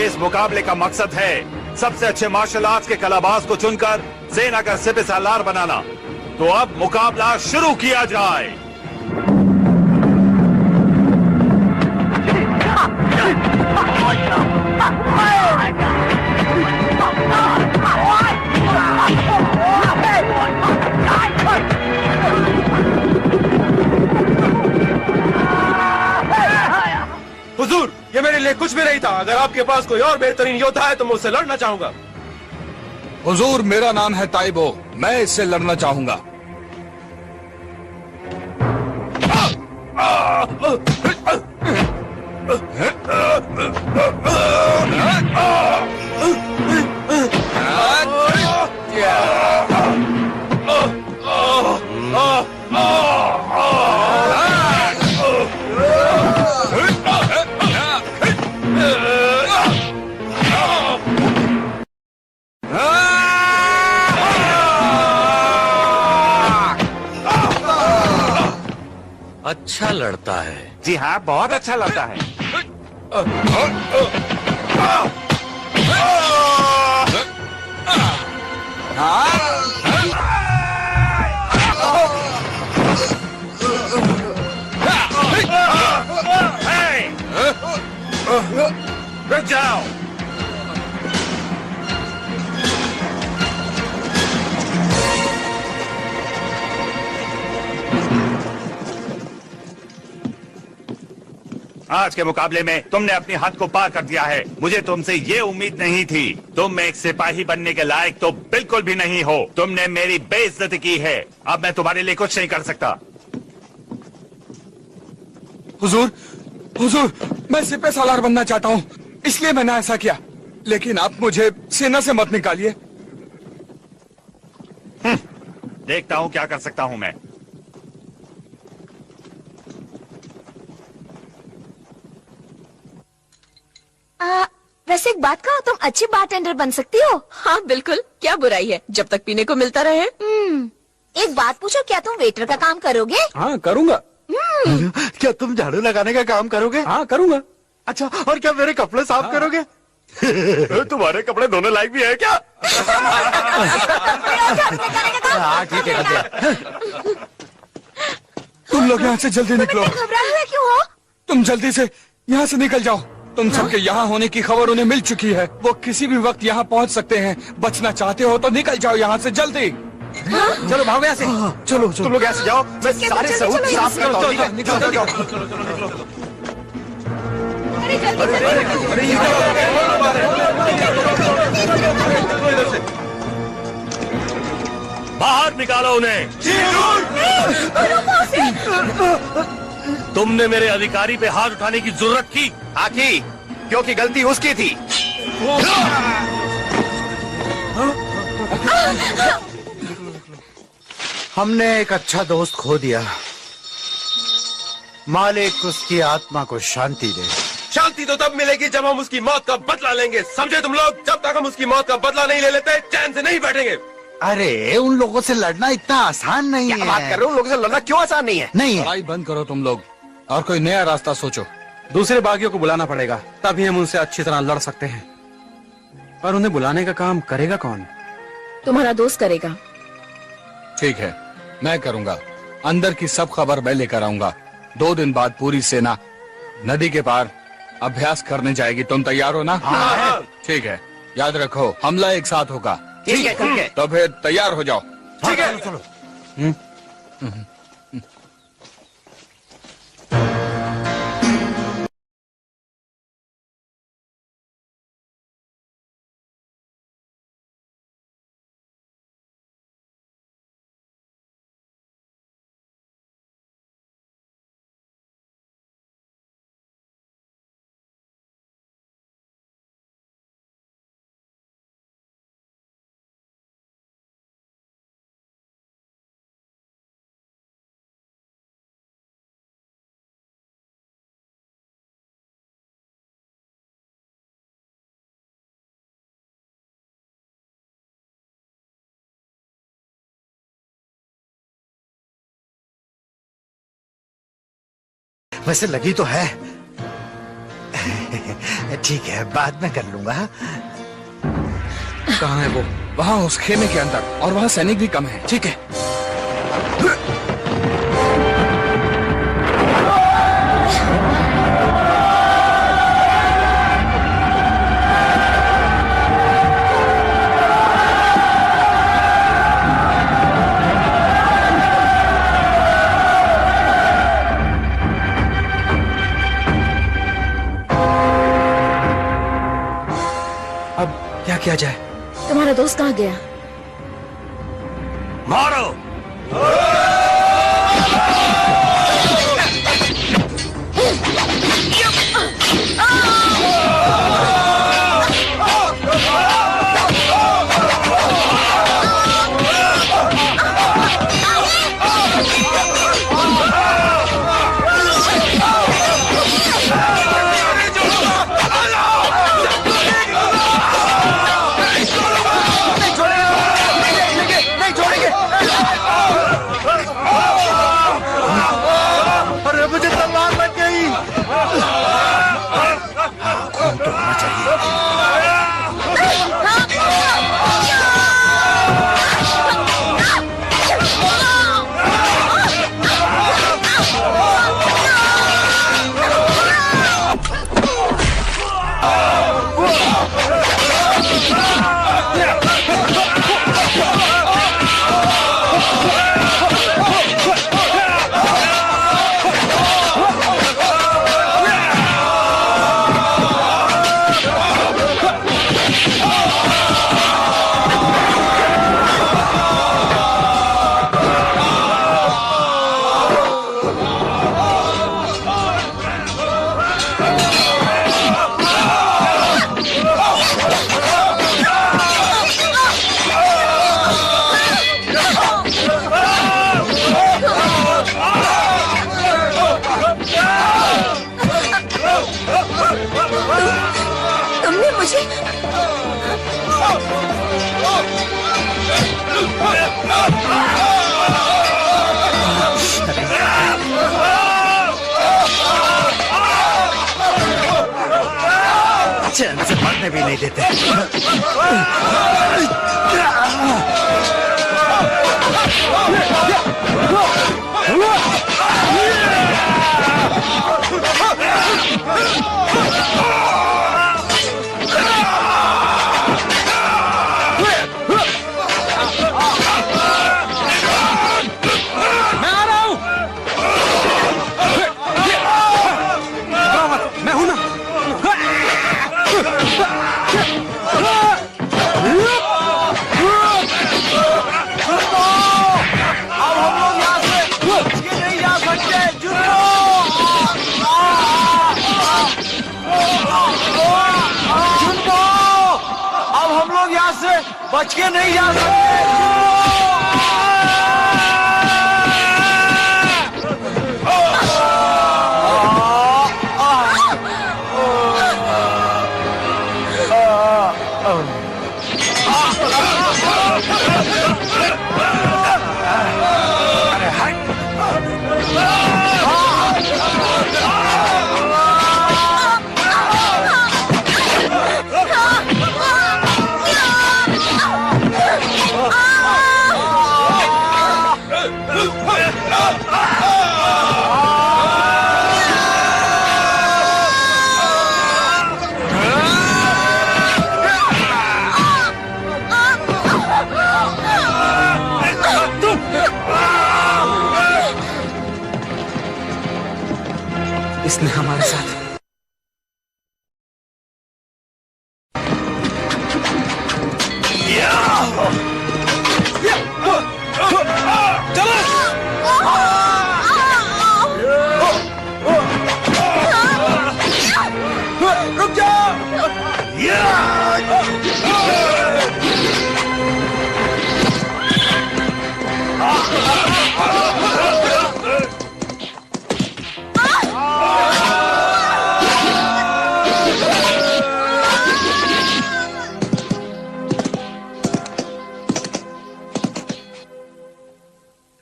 इस मुकाबले का मकसद है सबसे अच्छे मार्शल आर्ट्स के कलाबाज को चुनकर सेना का सिपह सालार बनाना। तो अब मुकाबला शुरू किया जाए। मेरे लिए कुछ भी नहीं था। अगर आपके पास कोई और बेहतरीन योद्धा है तो मैं उससे लड़ना चाहूंगा। हुजूर, मेरा नाम है ताइबो, मैं इससे लड़ना चाहूंगा। अच्छा लड़ता है। जी हाँ, बहुत अच्छा लगता है। रुक जाओ। आज के मुकाबले में तुमने अपनी हद को पार कर दिया है। मुझे तुमसे ये उम्मीद नहीं थी। तुम एक सिपाही बनने के लायक तो बिल्कुल भी नहीं हो। तुमने मेरी बेइज्जती की है। अब मैं तुम्हारे लिए कुछ नहीं कर सकता। हुजूर, हुजूर, मैं सिपह सालार बनना चाहता हूँ, इसलिए मैंने ऐसा किया। लेकिन आप मुझे सेना से मत निकालिए। देखता हूँ क्या कर सकता हूँ मैं। वैसे एक बात कहो, तुम अच्छी बारटेंडर बन सकती हो। हाँ बिल्कुल, क्या बुराई है जब तक पीने को मिलता रहे। एक बात पूछो, क्या तुम वेटर का काम करोगे? हाँ करूँगा। क्या तुम झाड़ू लगाने का काम करोगे? हाँ करूँगा। अच्छा, और क्या मेरे कपड़े साफ करोगे? तुम्हारे कपड़े धोने लायक भी है क्या? हाँ ठीक है। तुम लोग यहाँ से जल्दी निकलो। घबराए हुए क्यों हो? तुम जल्दी से यहाँ से निकल जाओ। तुम सबके यहाँ होने की खबर उन्हें मिल चुकी है। वो किसी भी वक्त यहाँ पहुँच सकते हैं। बचना चाहते हो तो निकल जाओ यहाँ से जल्दी। चलो भागो यहाँ से। चलो तुम लोग ऐसे जाओ, मैं सारे सबूत साफ करता हूँ। निकल जाओ। बाहर निकालो उन्हें। तुमने मेरे अधिकारी पे हाथ उठाने की जरूरत की? आखी, क्योंकि गलती उसकी थी। हमने एक अच्छा दोस्त खो दिया। मालिक उसकी आत्मा को शांति दे। शांति तो तब मिलेगी जब हम उसकी मौत का बदला लेंगे, समझे तुम लोग? जब तक हम उसकी मौत का बदला नहीं ले लेते, चैन से नहीं बैठेंगे। अरे उन लोगों से लड़ना इतना आसान नहीं है। क्या बात कर रहे हो? उन लोगों से लड़ना क्यों आसान नहीं है? नहीं है। लड़ाई बंद करो तुम लोग और कोई नया रास्ता सोचो। दूसरे बागियों को बुलाना पड़ेगा, तभी हम उनसे अच्छी तरह लड़ सकते हैं। पर उन्हें बुलाने का काम करेगा कौन? तुम्हारा दोस्त करेगा। ठीक है, मैं करूँगा। अंदर की सब खबर मैं लेकर आऊंगा। 2 दिन बाद पूरी सेना नदी के पार अभ्यास करने जाएगी। तुम तैयार हो ना? हाँ। ठीक है, याद रखो हमला एक साथ होगा। ठीक है, ठीक है। तो फिर तैयार हो जाओ। ठीक है। चलो। वैसे लगी तो है। ठीक है, बाद में कर लूंगा। कहाँ है वो? वहाँ उस खेमे के अंदर, और वहाँ सैनिक भी कम है। ठीक है। किया जाए? तुम्हारा दोस्त कहाँ गया? मारो। अरे मुझे तलवार लग गई। खून तो होना चाहिए। तुमने मुझे चैन से मरने भी नहीं देते। मैं हूं ना। अब हम लोग यहाँ से बच के नहीं जा सकते। जुन्नो, अब हम लोग यहाँ से बच के नहीं जा सकते। इसने हमारे साथ रुक जाओ।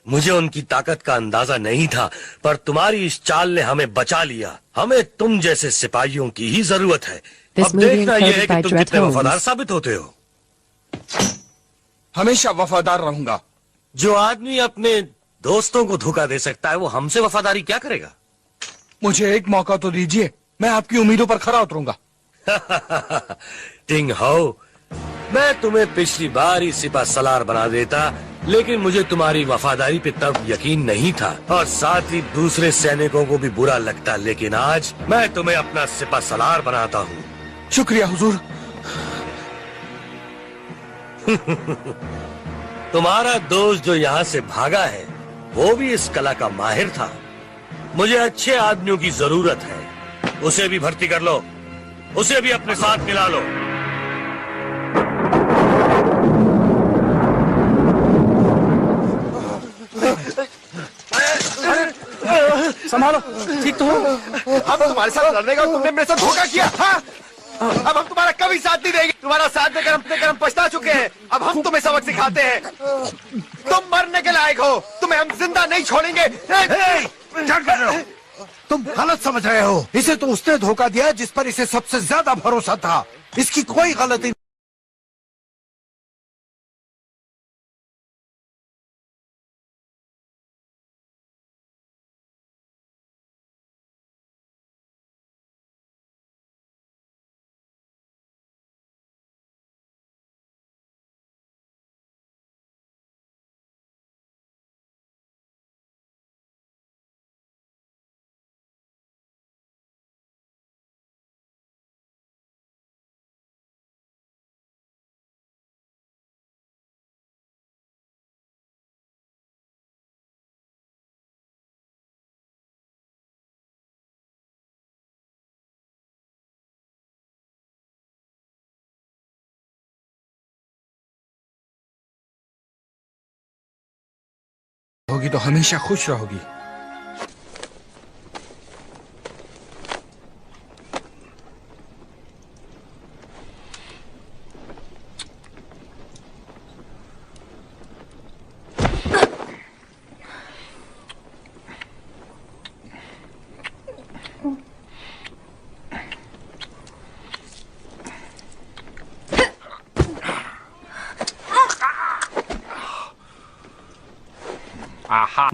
मुझे उनकी ताकत का अंदाजा नहीं था, पर तुम्हारी इस चाल ने हमें बचा लिया। हमें तुम जैसे सिपाहियों की ही जरूरत है। अब देखना यह है कि तुम कितने वफादार साबित होते हो। हमेशा वफादार रहूंगा। जो आदमी अपने दोस्तों को धोखा दे सकता है, वो हमसे वफादारी क्या करेगा? मुझे एक मौका तो दीजिए, मैं आपकी उम्मीदों पर खरा उतरूंगा। टिंग हाउ, मैं तुम्हें पिछली बार ही सिपा सलार बना देता, लेकिन मुझे तुम्हारी वफादारी पे तब यकीन नहीं था और साथ ही दूसरे सैनिकों को भी बुरा लगता, लेकिन आज मैं तुम्हें अपना सिपा सलार बनाता हूँ। शुक्रिया हुजूर। तुम्हारा दोस्त जो यहाँ से भागा है वो भी इस कला का माहिर था। मुझे अच्छे आदमियों की जरूरत है। उसे भी भर्ती कर लो, उसे भी अपने साथ मिला लो। संभालो, ठीक तो हो? हम तुम्हारे साथ लड़ने का तुमने मेरे साथ धोखा किया। हाँ? अब हम तुम्हारा कभी साथ नहीं देंगे। तुम्हारा साथ देकर हम पछता चुके हैं। अब हम तुम्हें सबक सिखाते हैं। तुम मरने के लायक हो, तुम्हें हम जिंदा नहीं छोड़ेंगे। क्या कर रहे हो? तुम गलत समझ रहे हो। इसे तो उसने धोखा दिया जिस पर इसे सबसे ज्यादा भरोसा था। इसकी कोई गलती होगी तो हमेशा खुश रहोगी।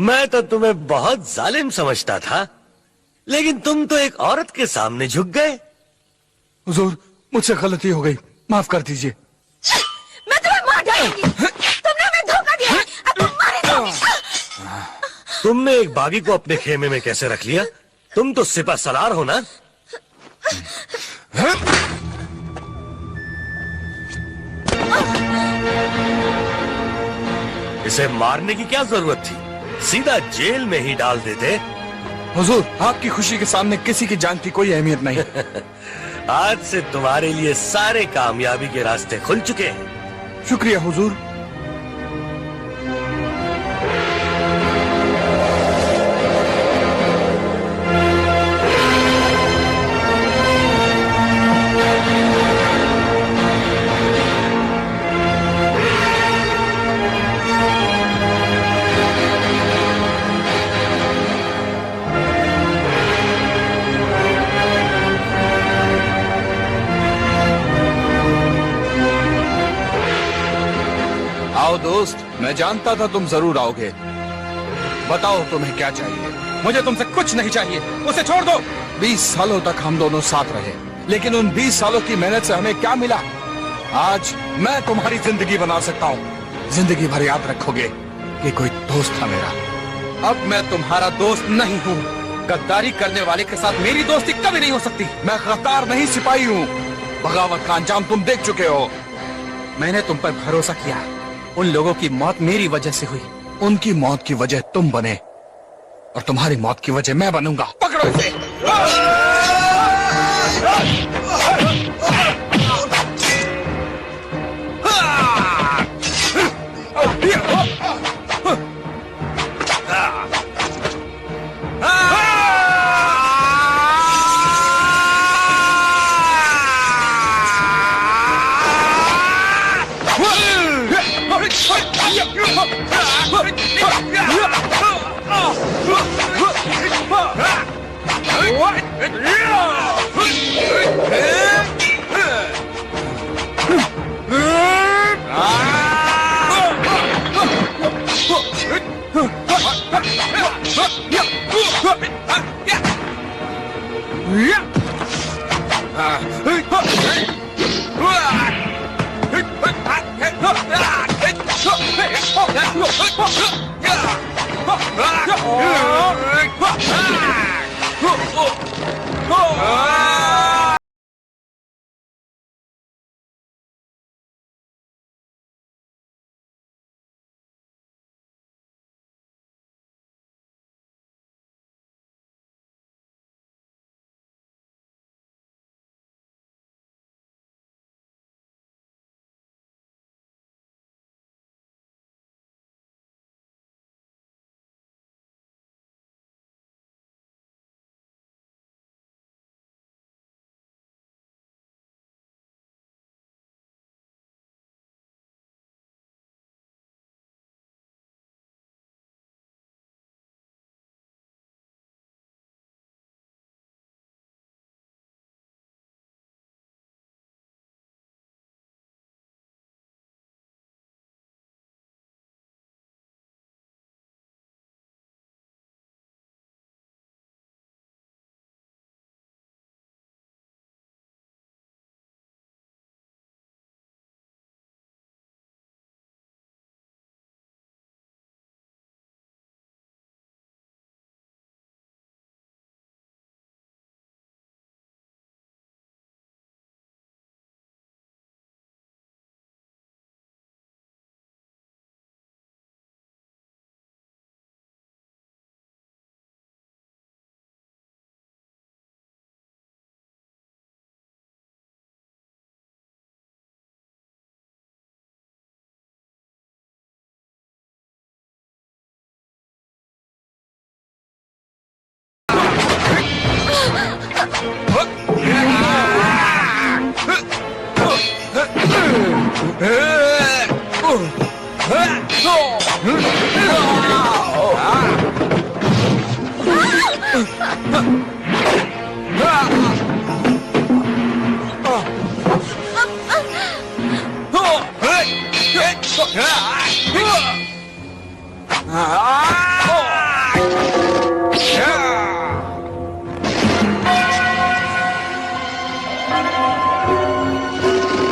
मैं तो तुम्हें बहुत जालिम समझता था, लेकिन तुम तो एक औरत के सामने झुक गए। हुजूर, मुझसे गलती हो गई, माफ कर दीजिए। मैं तुम्हें मार डालूंगी। तुमने हमें धोखा दिया है, अब तुम मारे जाओगे। तुमने एक बागी को अपने खेमे में कैसे रख लिया? तुम तो सिपह सलार हो ना? इसे मारने की क्या जरूरत थी? सीधा जेल में ही डाल देते। हुजूर, आपकी खुशी के सामने किसी की जान की कोई अहमियत नहीं। आज से तुम्हारे लिए सारे कामयाबी के रास्ते खुल चुके हैं। शुक्रिया हुजूर। आओ दोस्त, मैं जानता था तुम जरूर आओगे। बताओ तुम्हें क्या चाहिए? मुझे तुमसे कुछ नहीं चाहिए, उसे छोड़ दो। 20 सालों तक हम दोनों साथ रहे, लेकिन उन 20 सालों की मेहनत से हमें क्या मिला? आज मैं तुम्हारी जिंदगी बना सकता हूँ। जिंदगी भर याद रखोगे कि कोई दोस्त था मेरा। अब मैं तुम्हारा दोस्त नहीं हूँ। गद्दारी करने वाले के साथ मेरी दोस्ती कभी नहीं हो सकती। मैं गद्दार नहीं, सिपाही हूँ। बगावत का अंजाम तुम देख चुके हो। मैंने तुम पर भरोसा किया। उन लोगों की मौत मेरी वजह से हुई। उनकी मौत की वजह तुम बने और तुम्हारी मौत की वजह मैं बनूंगा। पकड़ो इसे।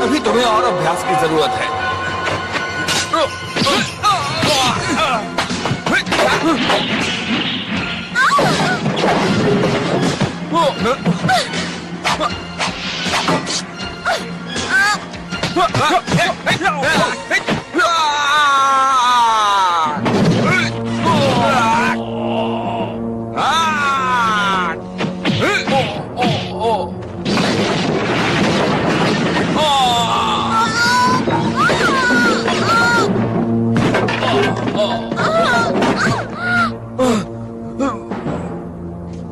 अभी तुम्हें और अभ्यास की जरूरत है।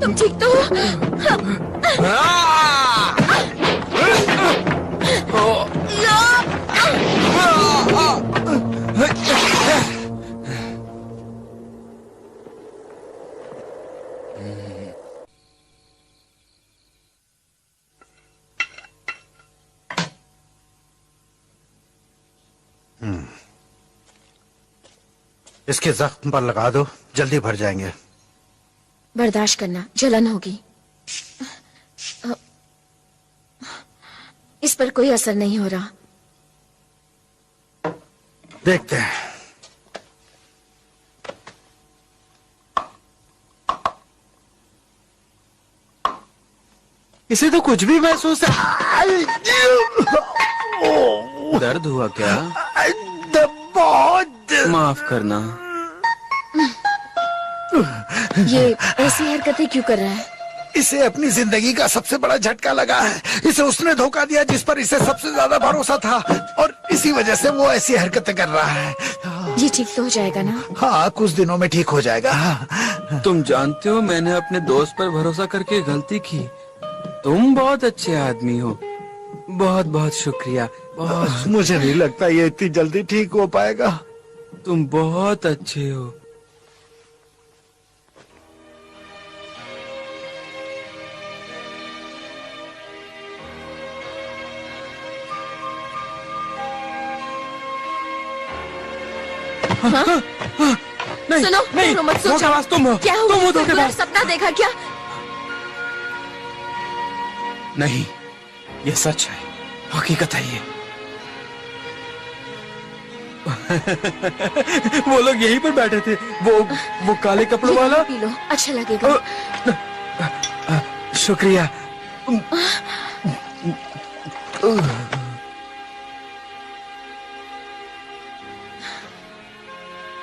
तुम ठीक तो इसके जख्म पर लगा दो, जल्दी भर जाएंगे। बर्दाश्त करना, जलन होगी। इस पर कोई असर नहीं हो रहा। देखते हैं। इसे तो कुछ भी महसूस दर्द हुआ क्या? बहुत। माफ करना। ये ऐसी हरकतें क्यों कर रहा है? इसे अपनी जिंदगी का सबसे बड़ा झटका लगा है। इसे उसने धोखा दिया जिस पर इसे सबसे ज्यादा भरोसा था, और इसी वजह से वो ऐसी हरकतें कर रहा है। ये ठीक तो हो जाएगा ना? हाँ, कुछ दिनों में ठीक हो जाएगा। तुम जानते हो मैंने अपने दोस्त पर भरोसा करके गलती की। तुम बहुत अच्छे आदमी हो। बहुत बहुत शुक्रिया। बहुत। मुझे नहीं लगता ये इतनी जल्दी ठीक हो पाएगा। तुम बहुत अच्छे हो। हाँ? नहीं, सुनो, नहीं, मत सोचो। धोखेबाज तुम हो। क्या हुआ? तुम हो तुमने धोखेबाज। सपना देखा क्या? नहीं, ये सच है, हकीकत है ये। वो लोग यहीं पर बैठे थे। वो काले कपड़ों वाला। पी लो, अच्छा लगेगा। शुक्रिया।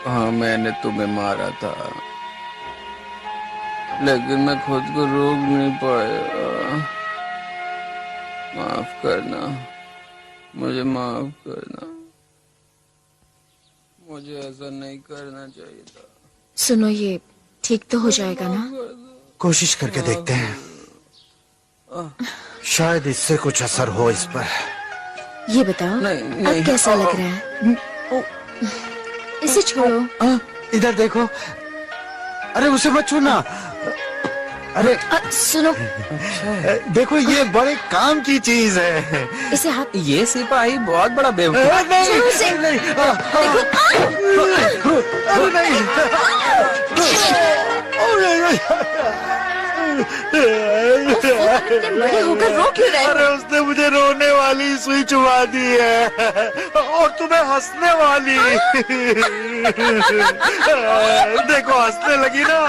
हाँ, मैंने तुम्हें मारा था, लेकिन मैं खुद को रोक नहीं पाया। माफ करना, मुझे माफ करना। मुझे ऐसा नहीं करना चाहिए था। सुनो, ये ठीक तो हो जाएगा ना? कोशिश करके देखते हैं, शायद इससे कुछ असर हो इस पर। ये बताओ, अब कैसा लग रहा है? इसे छोड़ो। इधर देखो। अरे उसे मत छूना। अरे सुनो, देखो, ये बड़े काम की चीज है। इसे हाथ। ये सिपाही बहुत बड़ा बेवकूफ। नहीं, बड़े होकर रो क्यों रहे हो? अरे उसने मुझे रोने वाली सुई चुभा दी है, और तुम्हें हंसने वाली। देखो, हंसने लगी ना।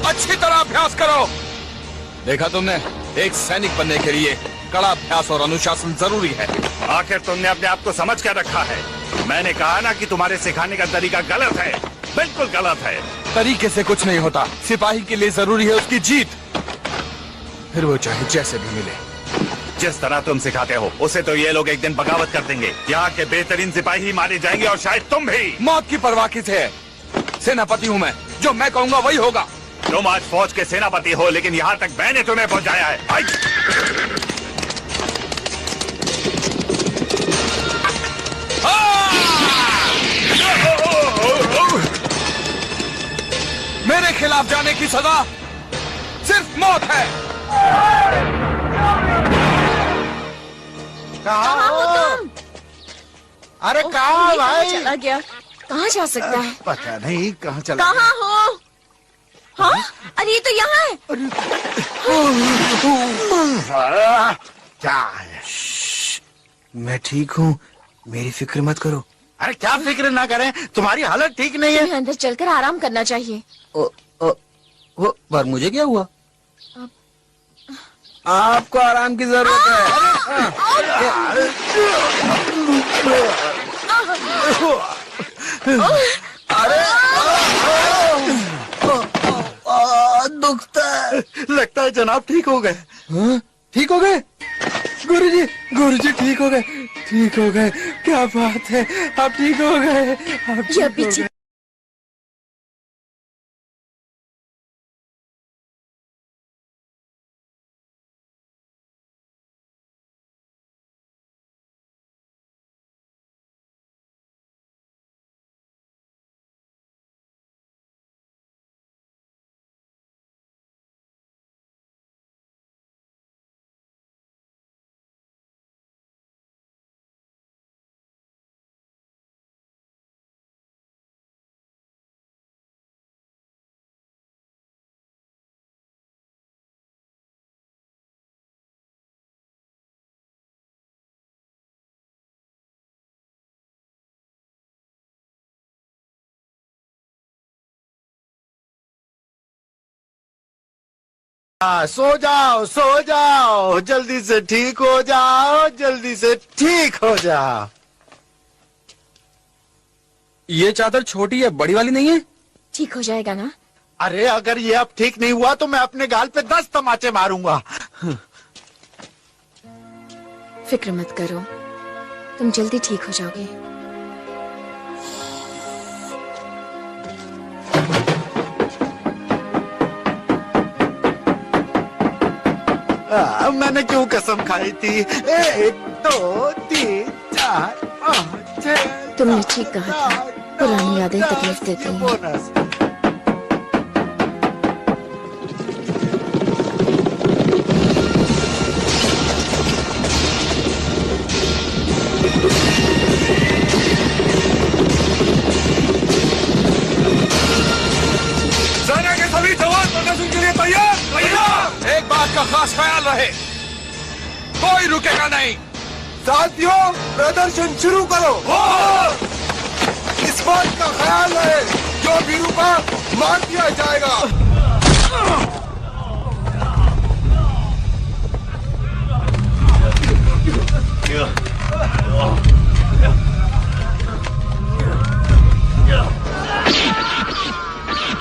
अच्छी तरह अभ्यास करो। देखा तुमने, एक सैनिक बनने के लिए कड़ा अभ्यास और अनुशासन जरूरी है। आखिर तुमने अपने आप को समझ क्या रखा है? मैंने कहा ना कि तुम्हारे सिखाने का तरीका गलत है, बिल्कुल गलत है। तरीके से कुछ नहीं होता, सिपाही के लिए जरूरी है उसकी जीत, फिर वो चाहे जैसे भी मिले। जिस तरह तुम सिखाते हो उसे तो ये लोग एक दिन बगावत कर देंगे। यहाँ के बेहतरीन सिपाही मारे जाएंगे और शायद तुम भी। मौत की परवाह किसे है? सेनापति हूँ मैं, जो मैं कहूँगा वही होगा। तुम आज फौज के सेनापति हो, लेकिन यहाँ तक मैंने तुम्हें पहुँचाया है। मेरे खिलाफ जाने की सजा सिर्फ मौत है। कहाँ हो तुम? अरे कहाँ भाई? चला गया, कहाँ जा सकता है? पता नहीं कहाँ चला। कहाँ हो? हाँ? अरे ये तो यहाँ है। क्या है? मैं ठीक हूँ, मेरी फिक्र मत करो। अरे क्या फिक्र ना करें, तुम्हारी हालत ठीक नहीं है। तुम्हें अंदर चलकर आराम करना चाहिए। पर मुझे क्या हुआ? आपको आराम की जरूरत है। अरे दुखता है। लगता है जनाब ठीक हो गए। ठीक हो गए? गुरुजी, गुरुजी ठीक हो गए, ठीक हो गए। क्या बात है, आप ठीक हो गए, आप ठीक हो गए। सो जाओ, सो जाओ, जल्दी से ठीक हो जाओ, जल्दी से ठीक हो जाओ। ये चादर छोटी है, बड़ी वाली नहीं है? ठीक हो जाएगा ना? अरे अगर ये अब ठीक नहीं हुआ तो मैं अपने गाल पे 10 तमाचे मारूंगा। फिक्र मत करो, तुम जल्दी ठीक हो जाओगे। मैंने क्यों कसम खाई थी? 1 2 3 4 5 6। तुमने ठीक कहा था, पुरानी यादें तकलीफ देती हैं। बोनस। सेना के सभी जवान प्रदर्शन के लिए तैयार। एक बात का खास ख्याल रहे, कोई रुकेगा नहीं। साथियों, प्रदर्शन शुरू करो। इस बात का ख्याल है, जो भी रुका मार दिया जाएगा।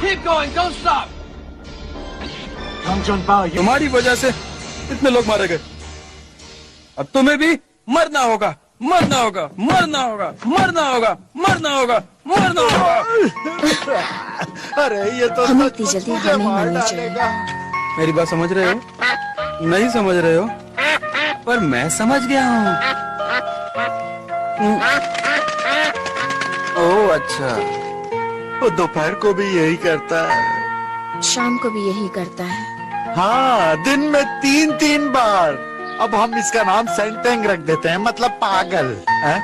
Keep going, don't stop. तुम्हारी वजह से इतने लोग मारे गए, अब तुम्हें भी मरना होगा, मरना होगा, मरना होगा, मरना होगा, मरना होगा, मरना होगा। अरे ये तो हमें इतनी जल्दी हार नहीं माननी चाहिए। मेरी बात समझ रहे हो? नहीं समझ रहे हो? पर मैं समझ गया हूँ। ओह अच्छा, वो दोपहर को भी यही करता है, शाम को भी यही करता है। हाँ, दिन में 3-3 बार। अब हम इसका नाम सेंटेंग रख देते हैं, मतलब पागल है?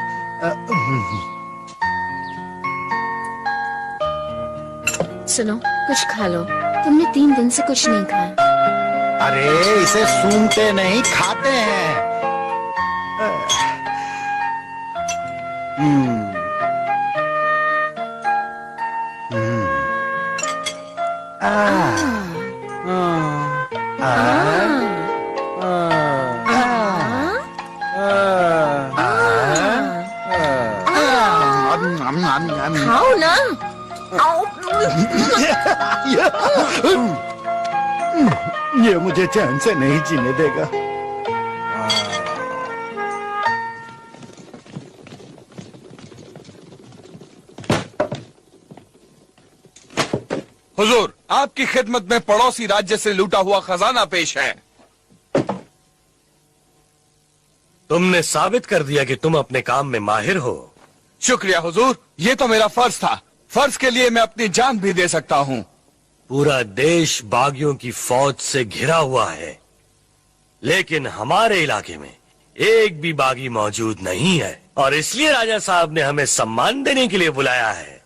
सुनो, कुछ खा लो, तुमने 3 दिन से कुछ नहीं खाया। अरे इसे सूंघते नहीं, खाते हैं। खाओ ना। ये मुझे चैन से नहीं जीने देगा। हुजूर, आपकी खिदमत में पड़ोसी राज्य से लूटा हुआ खजाना पेश है। तुमने साबित कर दिया कि तुम अपने काम में माहिर हो। शुक्रिया हुजूर, ये तो मेरा फर्ज था। फर्ज के लिए मैं अपनी जान भी दे सकता हूँ। पूरा देश बागियों की फौज से घिरा हुआ है, लेकिन हमारे इलाके में एक भी बागी मौजूद नहीं है, और इसलिए राजा साहब ने हमें सम्मान देने के लिए बुलाया है।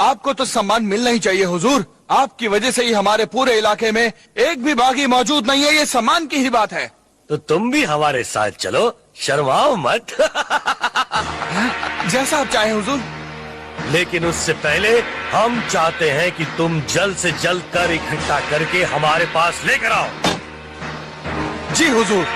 आपको तो सम्मान मिलना ही चाहिए हुजूर। आपकी वजह से ही हमारे पूरे इलाके में एक भी बागी मौजूद नहीं है। ये सम्मान की ही बात है। तो तुम भी हमारे साथ चलो, शर्माओ मत। जैसा आप चाहें हुजूर। लेकिन उससे पहले हम चाहते हैं कि तुम जल्द से जल्द कर इकट्ठा करके हमारे पास लेकर आओ। जी हुजूर।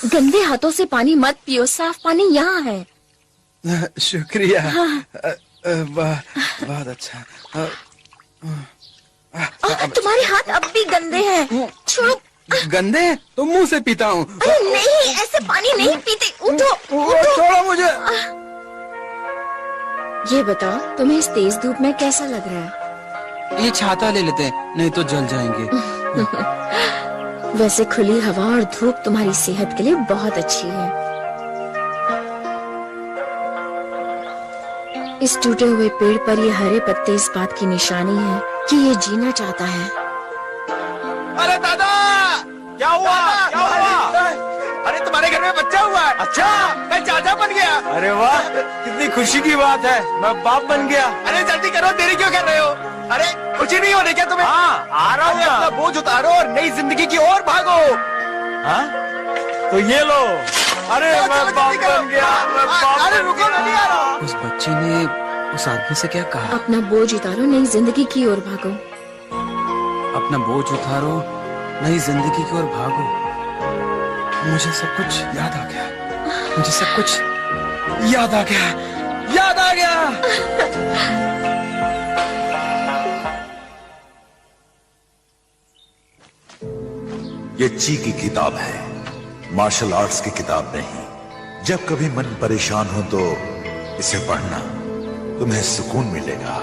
गंदे हाथों से पानी मत पियो, साफ पानी यहाँ है। शुक्रिया। हाँ। बहुत अच्छा। तुम्हारे हाथ अब भी गंदे हैं। छोड़ो। गंदे? तो मुंह से पीता हूँ। अरे नहीं, ऐसे पानी नहीं पीते। उठो, उठो। छोड़ो मुझे। ये बताओ, तुम्हें इस तेज धूप में कैसा लग रहा है? ये छाता ले लेते हैं, नहीं तो जल जाएंगे। वैसे खुली हवा और धूप तुम्हारी सेहत के लिए बहुत अच्छी है। इस टूटे हुए पेड़ पर ये हरे पत्ते इस बात की निशानी है कि ये जीना चाहता है। अरे दादा, क्या हुआ? क्या हुआ? अरे तुम्हारे घर में बच्चा हुआ है। अच्छा, मैं चाचा बन गया। अरे वाह, कितनी खुशी की बात है। मैं बाप बन गया। अरे जल्दी करो, देरी क्यों कर रहे हो? अरे कुछ नहीं होने क्या तुम्हें? हाँ, आ रहा हूँ। अपना बोझ उतारो और नई जिंदगी की ओर भागो। हाँ? तो ये लो। अरे मैं बाप बन गया। अरे रुको, मैं नहीं आ रहा। उस बच्चे ने उस आदमी से क्या कहा? अपना बोझ उतारो, नई जिंदगी की ओर भागो। अपना बोझ उतारो, नई जिंदगी की ओर भागो। मुझे सब कुछ याद आ गया। मुझे सब कुछ याद आ गया। याद आ गया। ये ची की किताब है, मार्शल आर्ट्स की किताब नहीं। जब कभी मन परेशान हो तो इसे पढ़ना, तुम्हें सुकून मिलेगा।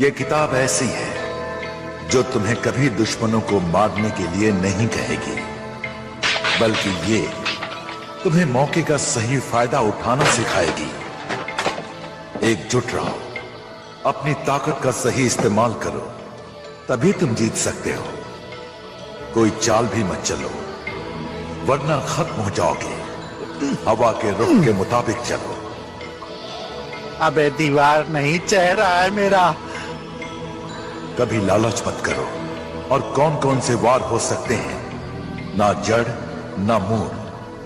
ये किताब ऐसी है जो तुम्हें कभी दुश्मनों को मारने के लिए नहीं कहेगी, बल्कि ये तुम्हें मौके का सही फायदा उठाना सिखाएगी। एकजुट रहो, अपनी ताकत का सही इस्तेमाल करो, तभी तुम जीत सकते हो। कोई चाल भी मत चलो, वरना खत्म हो जाओगे। हवा के रुख के मुताबिक चलो। अबे दीवार नहीं, चेहरा है मेरा। कभी लालच मत करो। और कौन कौन से वार हो सकते हैं? ना जड़ ना मूल,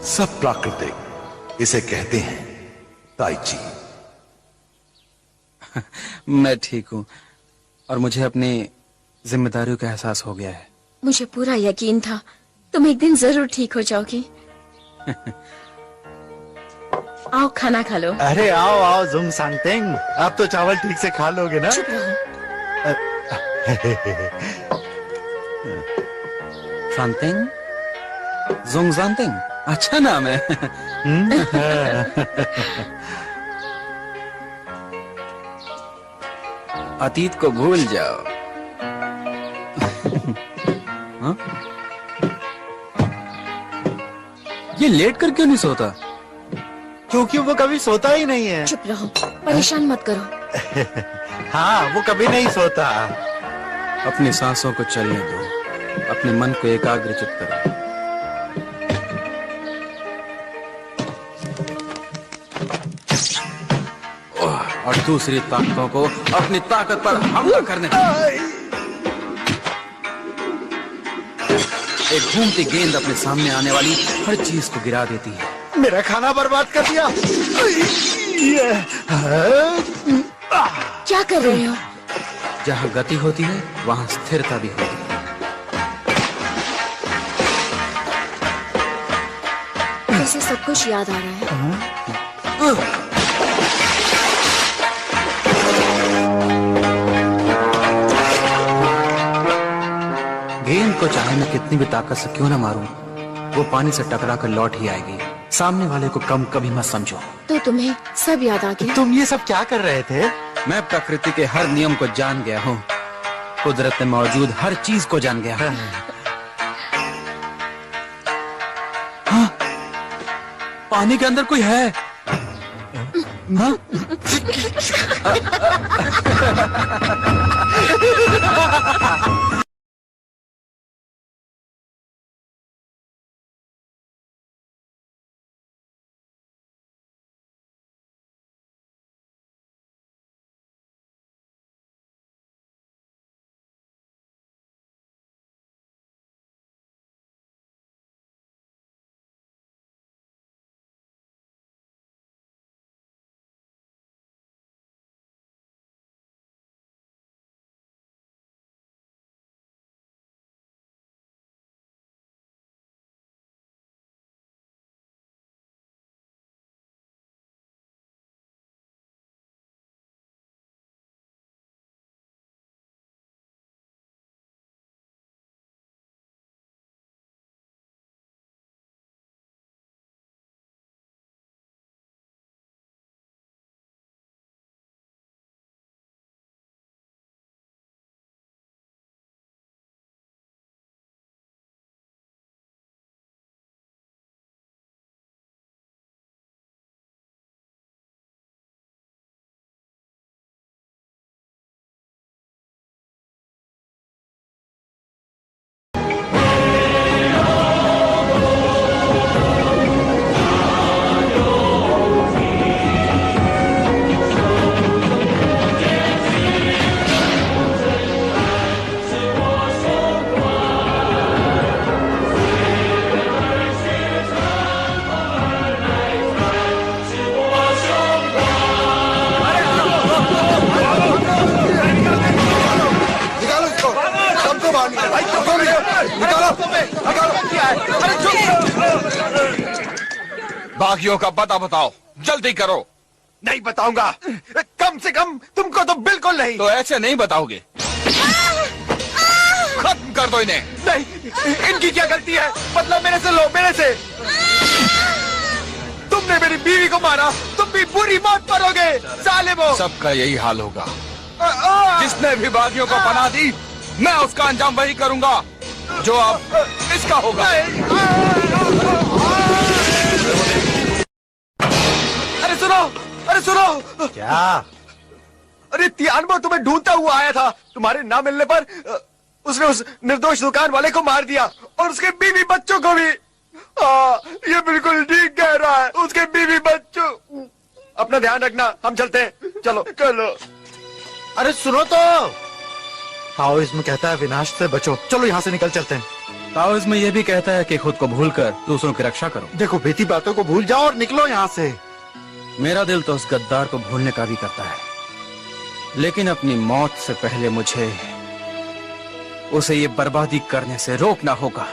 सब प्राकृतिक। इसे कहते हैं ताई ची। मैं ठीक हूँ, और मुझे अपनी जिम्मेदारियों का एहसास हो गया है। मुझे पूरा यकीन था तुम एक दिन जरूर ठीक हो जाओगी। आओ खाना खा लो। अरे आओ आओ जुंग सांगतेंग, आप तो चावल ठीक से खा लोगे ना? चुप रहो। सांगतेंग, जुंग सांगतेंग, अच्छा नाम है। अतीत को भूल जाओ। हाँ? ये लेट कर क्यों नहीं सोता? क्योंकि वो कभी सोता ही नहीं है। चुप रहो, परेशान मत करो। हाँ, वो कभी नहीं सोता। अपनी सांसों को चलने दो, अपने मन को एकाग्रचित करो। और दूसरी ताकतों को अपनी ताकत पर हमला करने। एक घूमती गेंद अपने सामने आने वाली हर चीज को गिरा देती है। मेरा खाना बर्बाद कर दिया। क्या कर रहे हो? जहाँ गति होती है वहाँ स्थिरता भी होती है। जैसे सब कुछ याद आ रहा है। गेंद को चाहे मैं कितनी भी ताकत से क्यों ना मारूं, वो पानी से टकरा कर लौट ही आएगी। सामने वाले को कम कभी मत समझो। तो तुम्हें सब याद आ गया? तुम ये सब क्या कर रहे थे? मैं प्रकृति के हर नियम को जान गया हूँ, कुदरत में मौजूद हर चीज को जान गया हूँ। हाँ, पानी के अंदर कोई है। हाँ? बागियों का पता बताओ, जल्दी करो। नहीं बताऊंगा, कम से कम तुमको तो बिल्कुल नहीं। तो ऐसे नहीं बताओगे, खत्म कर दो इन्हें। नहीं, इनकी क्या गलती है? बदला मेरे से लो, मेरे से। तुमने मेरी बीवी को मारा, तुम भी बुरी मौत मरोगे, जालिमो। सबका यही हाल होगा। जिसने भी बागियों को पनाह दी, मैं उसका अंजाम वही करूंगा जो अब इसका होगा। अरे सुनो, अरे सुनो। क्या? अरे तियानबो तुम्हें ढूंढता हुआ आया था। तुम्हारे ना मिलने पर उसने उस निर्दोष दुकान वाले को मार दिया और उसके बीवी बच्चों को भी। ये बिल्कुल ठीक कह रहा है, उसके बीवी बच्चों। अपना ध्यान रखना, हम चलते हैं। चलो चलो। अरे सुनो तो, ताओइज्म कहता है विनाश से बचो। चलो यहाँ से निकल चलते हैं। ताओइज्म यह भी कहता है कि खुद को भूलकर दूसरों की रक्षा करो। देखो, बीती बातों को भूल जाओ और निकलो यहाँ से। मेरा दिल तो उस गद्दार को भूलने का भी करता है, लेकिन अपनी मौत से पहले मुझे उसे ये बर्बादी करने से रोकना होगा।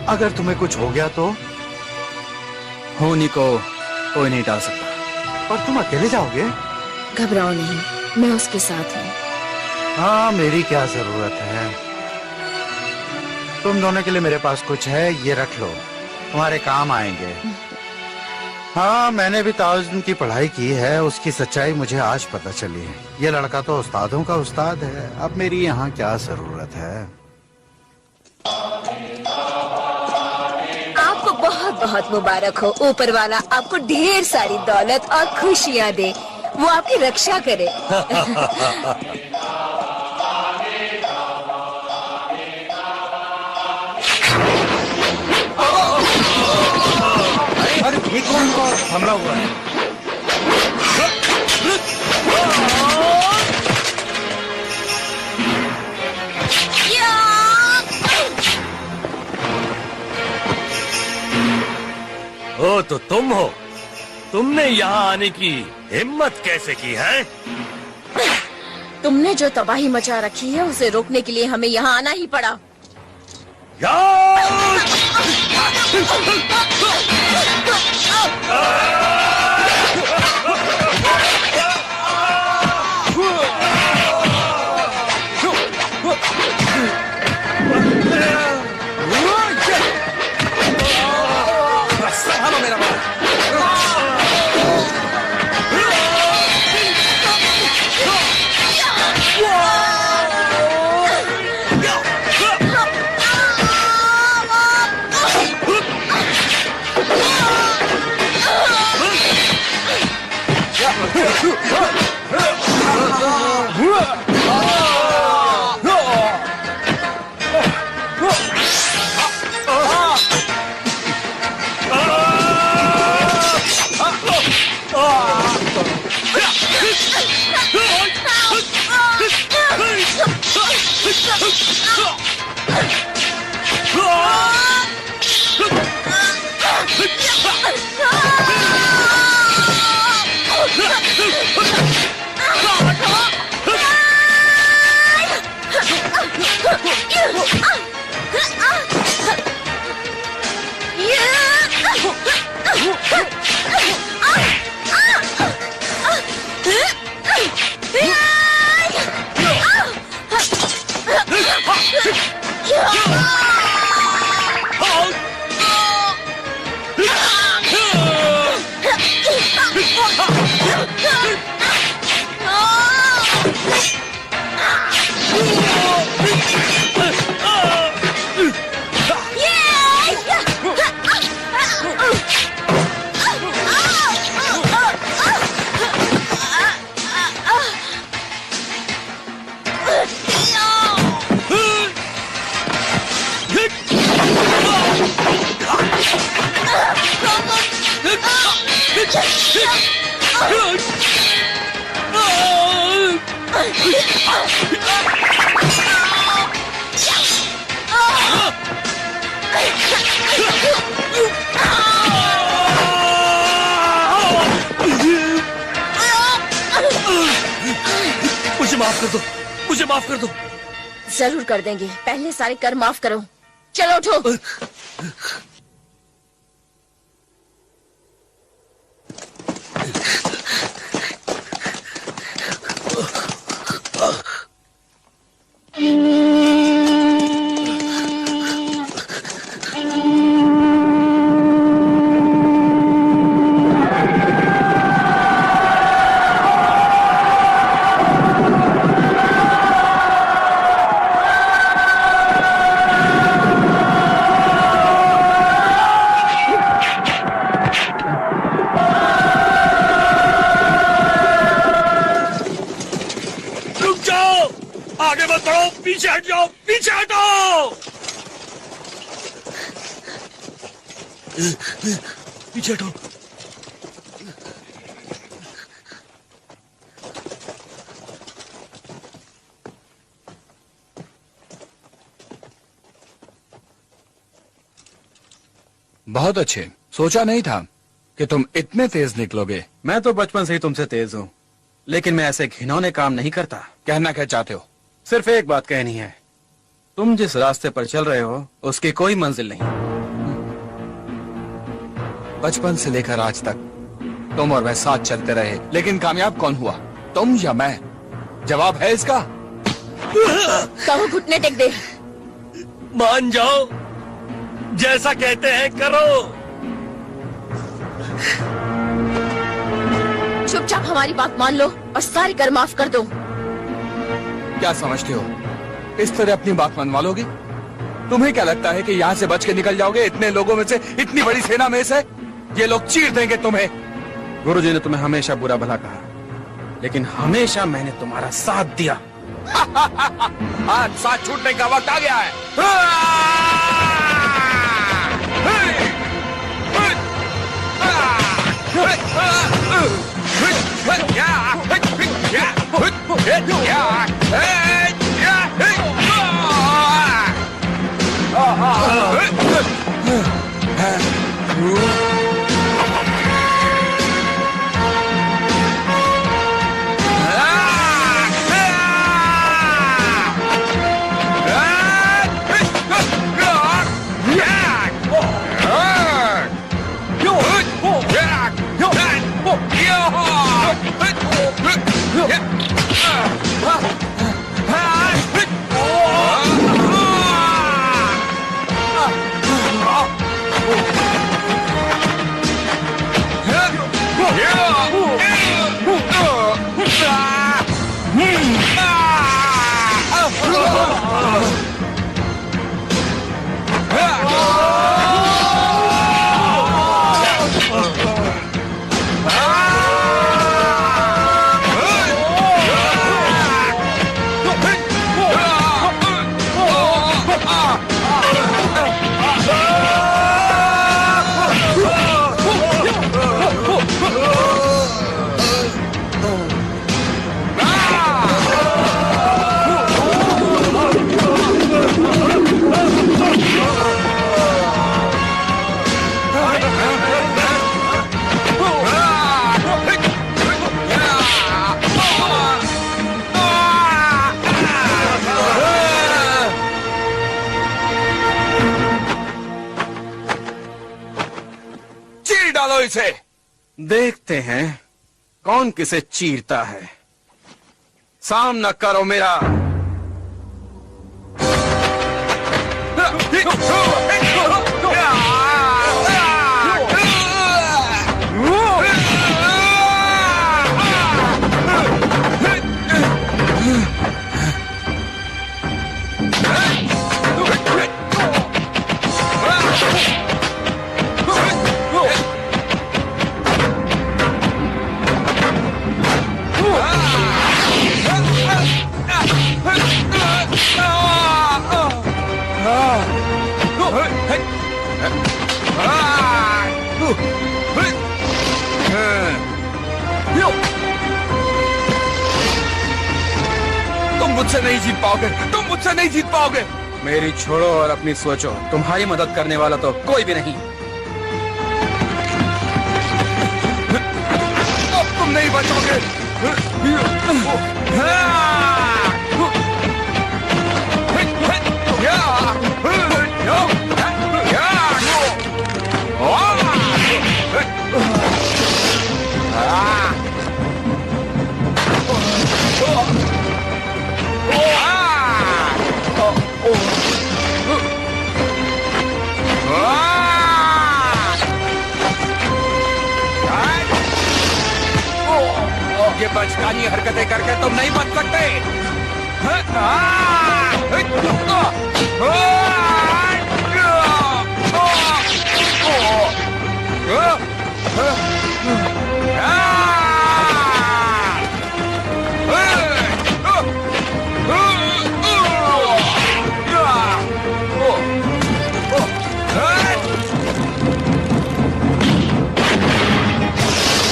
अगर तुम्हें कुछ हो गया तो? होनी को कोई नहीं टाल सकता। और तुम अकेले जाओगे? घबराओ नहीं, मैं उसके साथ हूँ। हाँ, मेरी क्या जरूरत है। तुम दोनों के लिए मेरे पास कुछ है, ये रख लो, तुम्हारे काम आएंगे। हाँ, मैंने भी ताओइज्म की पढ़ाई की है, उसकी सच्चाई मुझे आज पता चली है। ये लड़का तो उस्तादों का उस्ताद है, अब मेरी यहाँ क्या जरूरत है। आपको बहुत बहुत मुबारक हो। ऊपर वाला आपको ढेर सारी दौलत और खुशियाँ दे, वो आपकी रक्षा करे। अरे ये कौन हमला हुआ है? तुम हो। तुमने यहाँ आने की हिम्मत कैसे की है? तुमने जो तबाही मचा रखी है उसे रोकने के लिए हमें यहाँ आना ही पड़ा। संभालो मेरा भाई। मुझे माफ कर दो, मुझे माफ कर दो। जरूर कर देंगे, पहले सारे कर माफ करो। चलो उठो। आगे मत बढ़ो, पीछे हट जाओ, पीछे हटो। पीछे हटो। बहुत अच्छे। सोचा नहीं था कि तुम इतने तेज निकलोगे। मैं तो बचपन से ही तुमसे तेज हूँ, लेकिन मैं ऐसे घिनौने काम नहीं करता। कहना क्या चाहते हो? सिर्फ एक बात कहनी है, तुम जिस रास्ते पर चल रहे हो उसकी कोई मंजिल नहीं। बचपन से लेकर आज तक तुम और मैं साथ चलते रहे, लेकिन कामयाब कौन हुआ, तुम या मैं? जवाब है इसका? कहो घुटने टेक दे। मान जाओ, जैसा कहते हैं करो। चुपचाप हमारी बात मान लो और सारे कर माफ कर दो। क्या समझते हो, इस तरह अपनी बात मनवा लोगे? तुम्हें क्या लगता है कि यहाँ से बच के निकल जाओगे? इतने लोगों में से, इतनी बड़ी सेना में से ये लोग चीर देंगे तुम्हें। गुरुजी ने तुम्हें हमेशा बुरा भला कहा, लेकिन हमेशा मैंने तुम्हारा साथ दिया। आज साथ छूटने का वक्त आ गया है। इसे देखते हैं कौन किसे चीरता है। सामना करो मेरा। तुम मुझसे नहीं जीत पाओगे, तुम मुझसे नहीं जीत पाओगे। मेरी छोड़ो और अपनी सोचो। तुम्हारी मदद करने वाला तो कोई भी नहीं। अब तुम नहीं बचोगे। ये बचकानी हरकतें करके तुम नहीं बच सकते।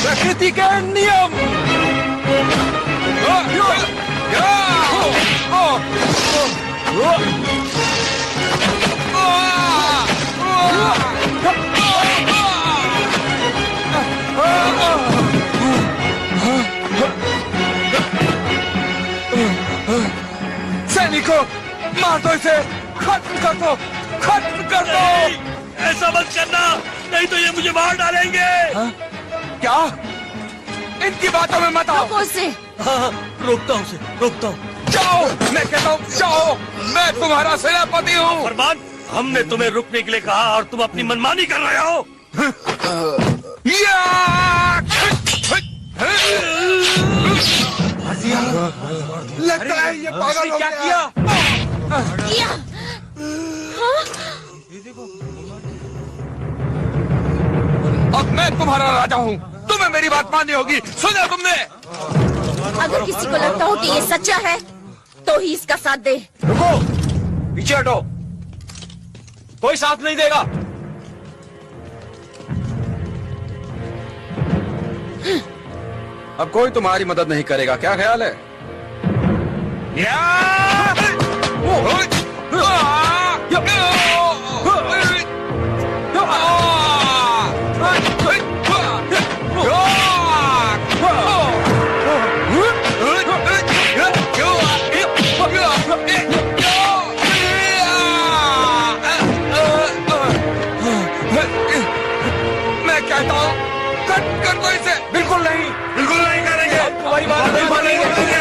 प्रकृति के नियम। सैनिकों, मार दो इसे, खत्म कर दो, खत्म कर दो। ऐसा मत करना, नहीं तो ये मुझे मार डालेंगे। क्या? इनकी बातों में मत आओ। हाँ, रोकता हूँ उसे, रोकता हूँ। जाओ, मैं कहता हूँ जाओ। मैं तुम्हारा सेनापति हूँ। फरमान, हमने तुम्हें रुकने के लिए कहा और तुम अपनी मनमानी कर रहे हो। लगता है ये पागल हो क्या गया। किया? अब मैं तुम्हारा राजा हूँ। तुम्हें मेरी बात माननी होगी। सुना तुमने? अगर किसी को लगता हो कि ये सच्चा है तो ही इसका साथ दे। रुको, पीछे हटो। कोई साथ नहीं देगा। अब कोई तुम्हारी मदद नहीं करेगा, क्या ख्याल है? मैं कहता हूँ कट कर दो इसे। बिल्कुल नहीं, बिल्कुल नहीं करेंगे। तुम्हारी बात नहीं मानेंगे।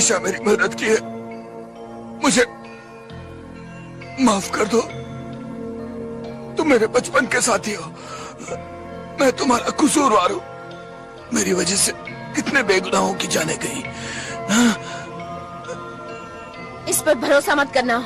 हमेशा मेरी मदद की है, मुझे माफ कर दो। तुम मेरे बचपन के साथी हो, मैं तुम्हारा कसूरवार हूँ। मेरी वजह से कितने बेगुनाहों की जाने गई। इस पर भरोसा मत करना।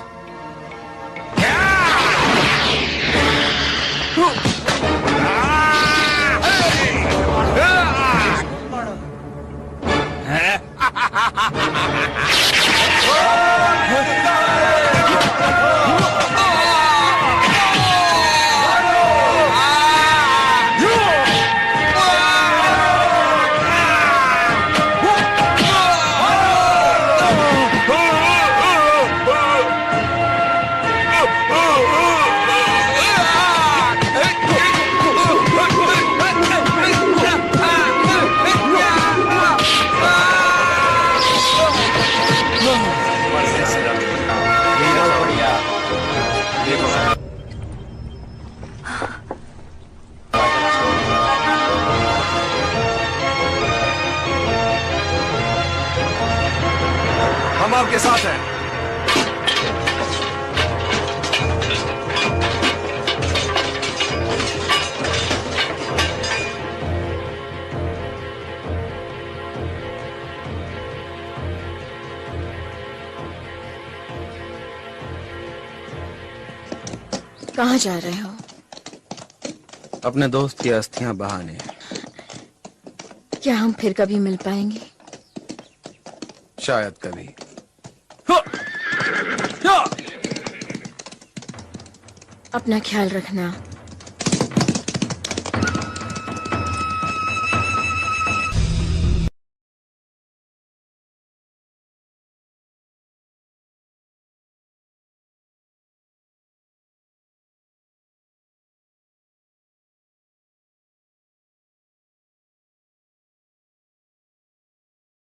हम आपके साथ हैं। कहाँ जा रहे हो? अपने दोस्त की अस्थियां बहाने। क्या हम फिर कभी मिल पाएंगे? शायद कभी। अपना ख्याल रखना।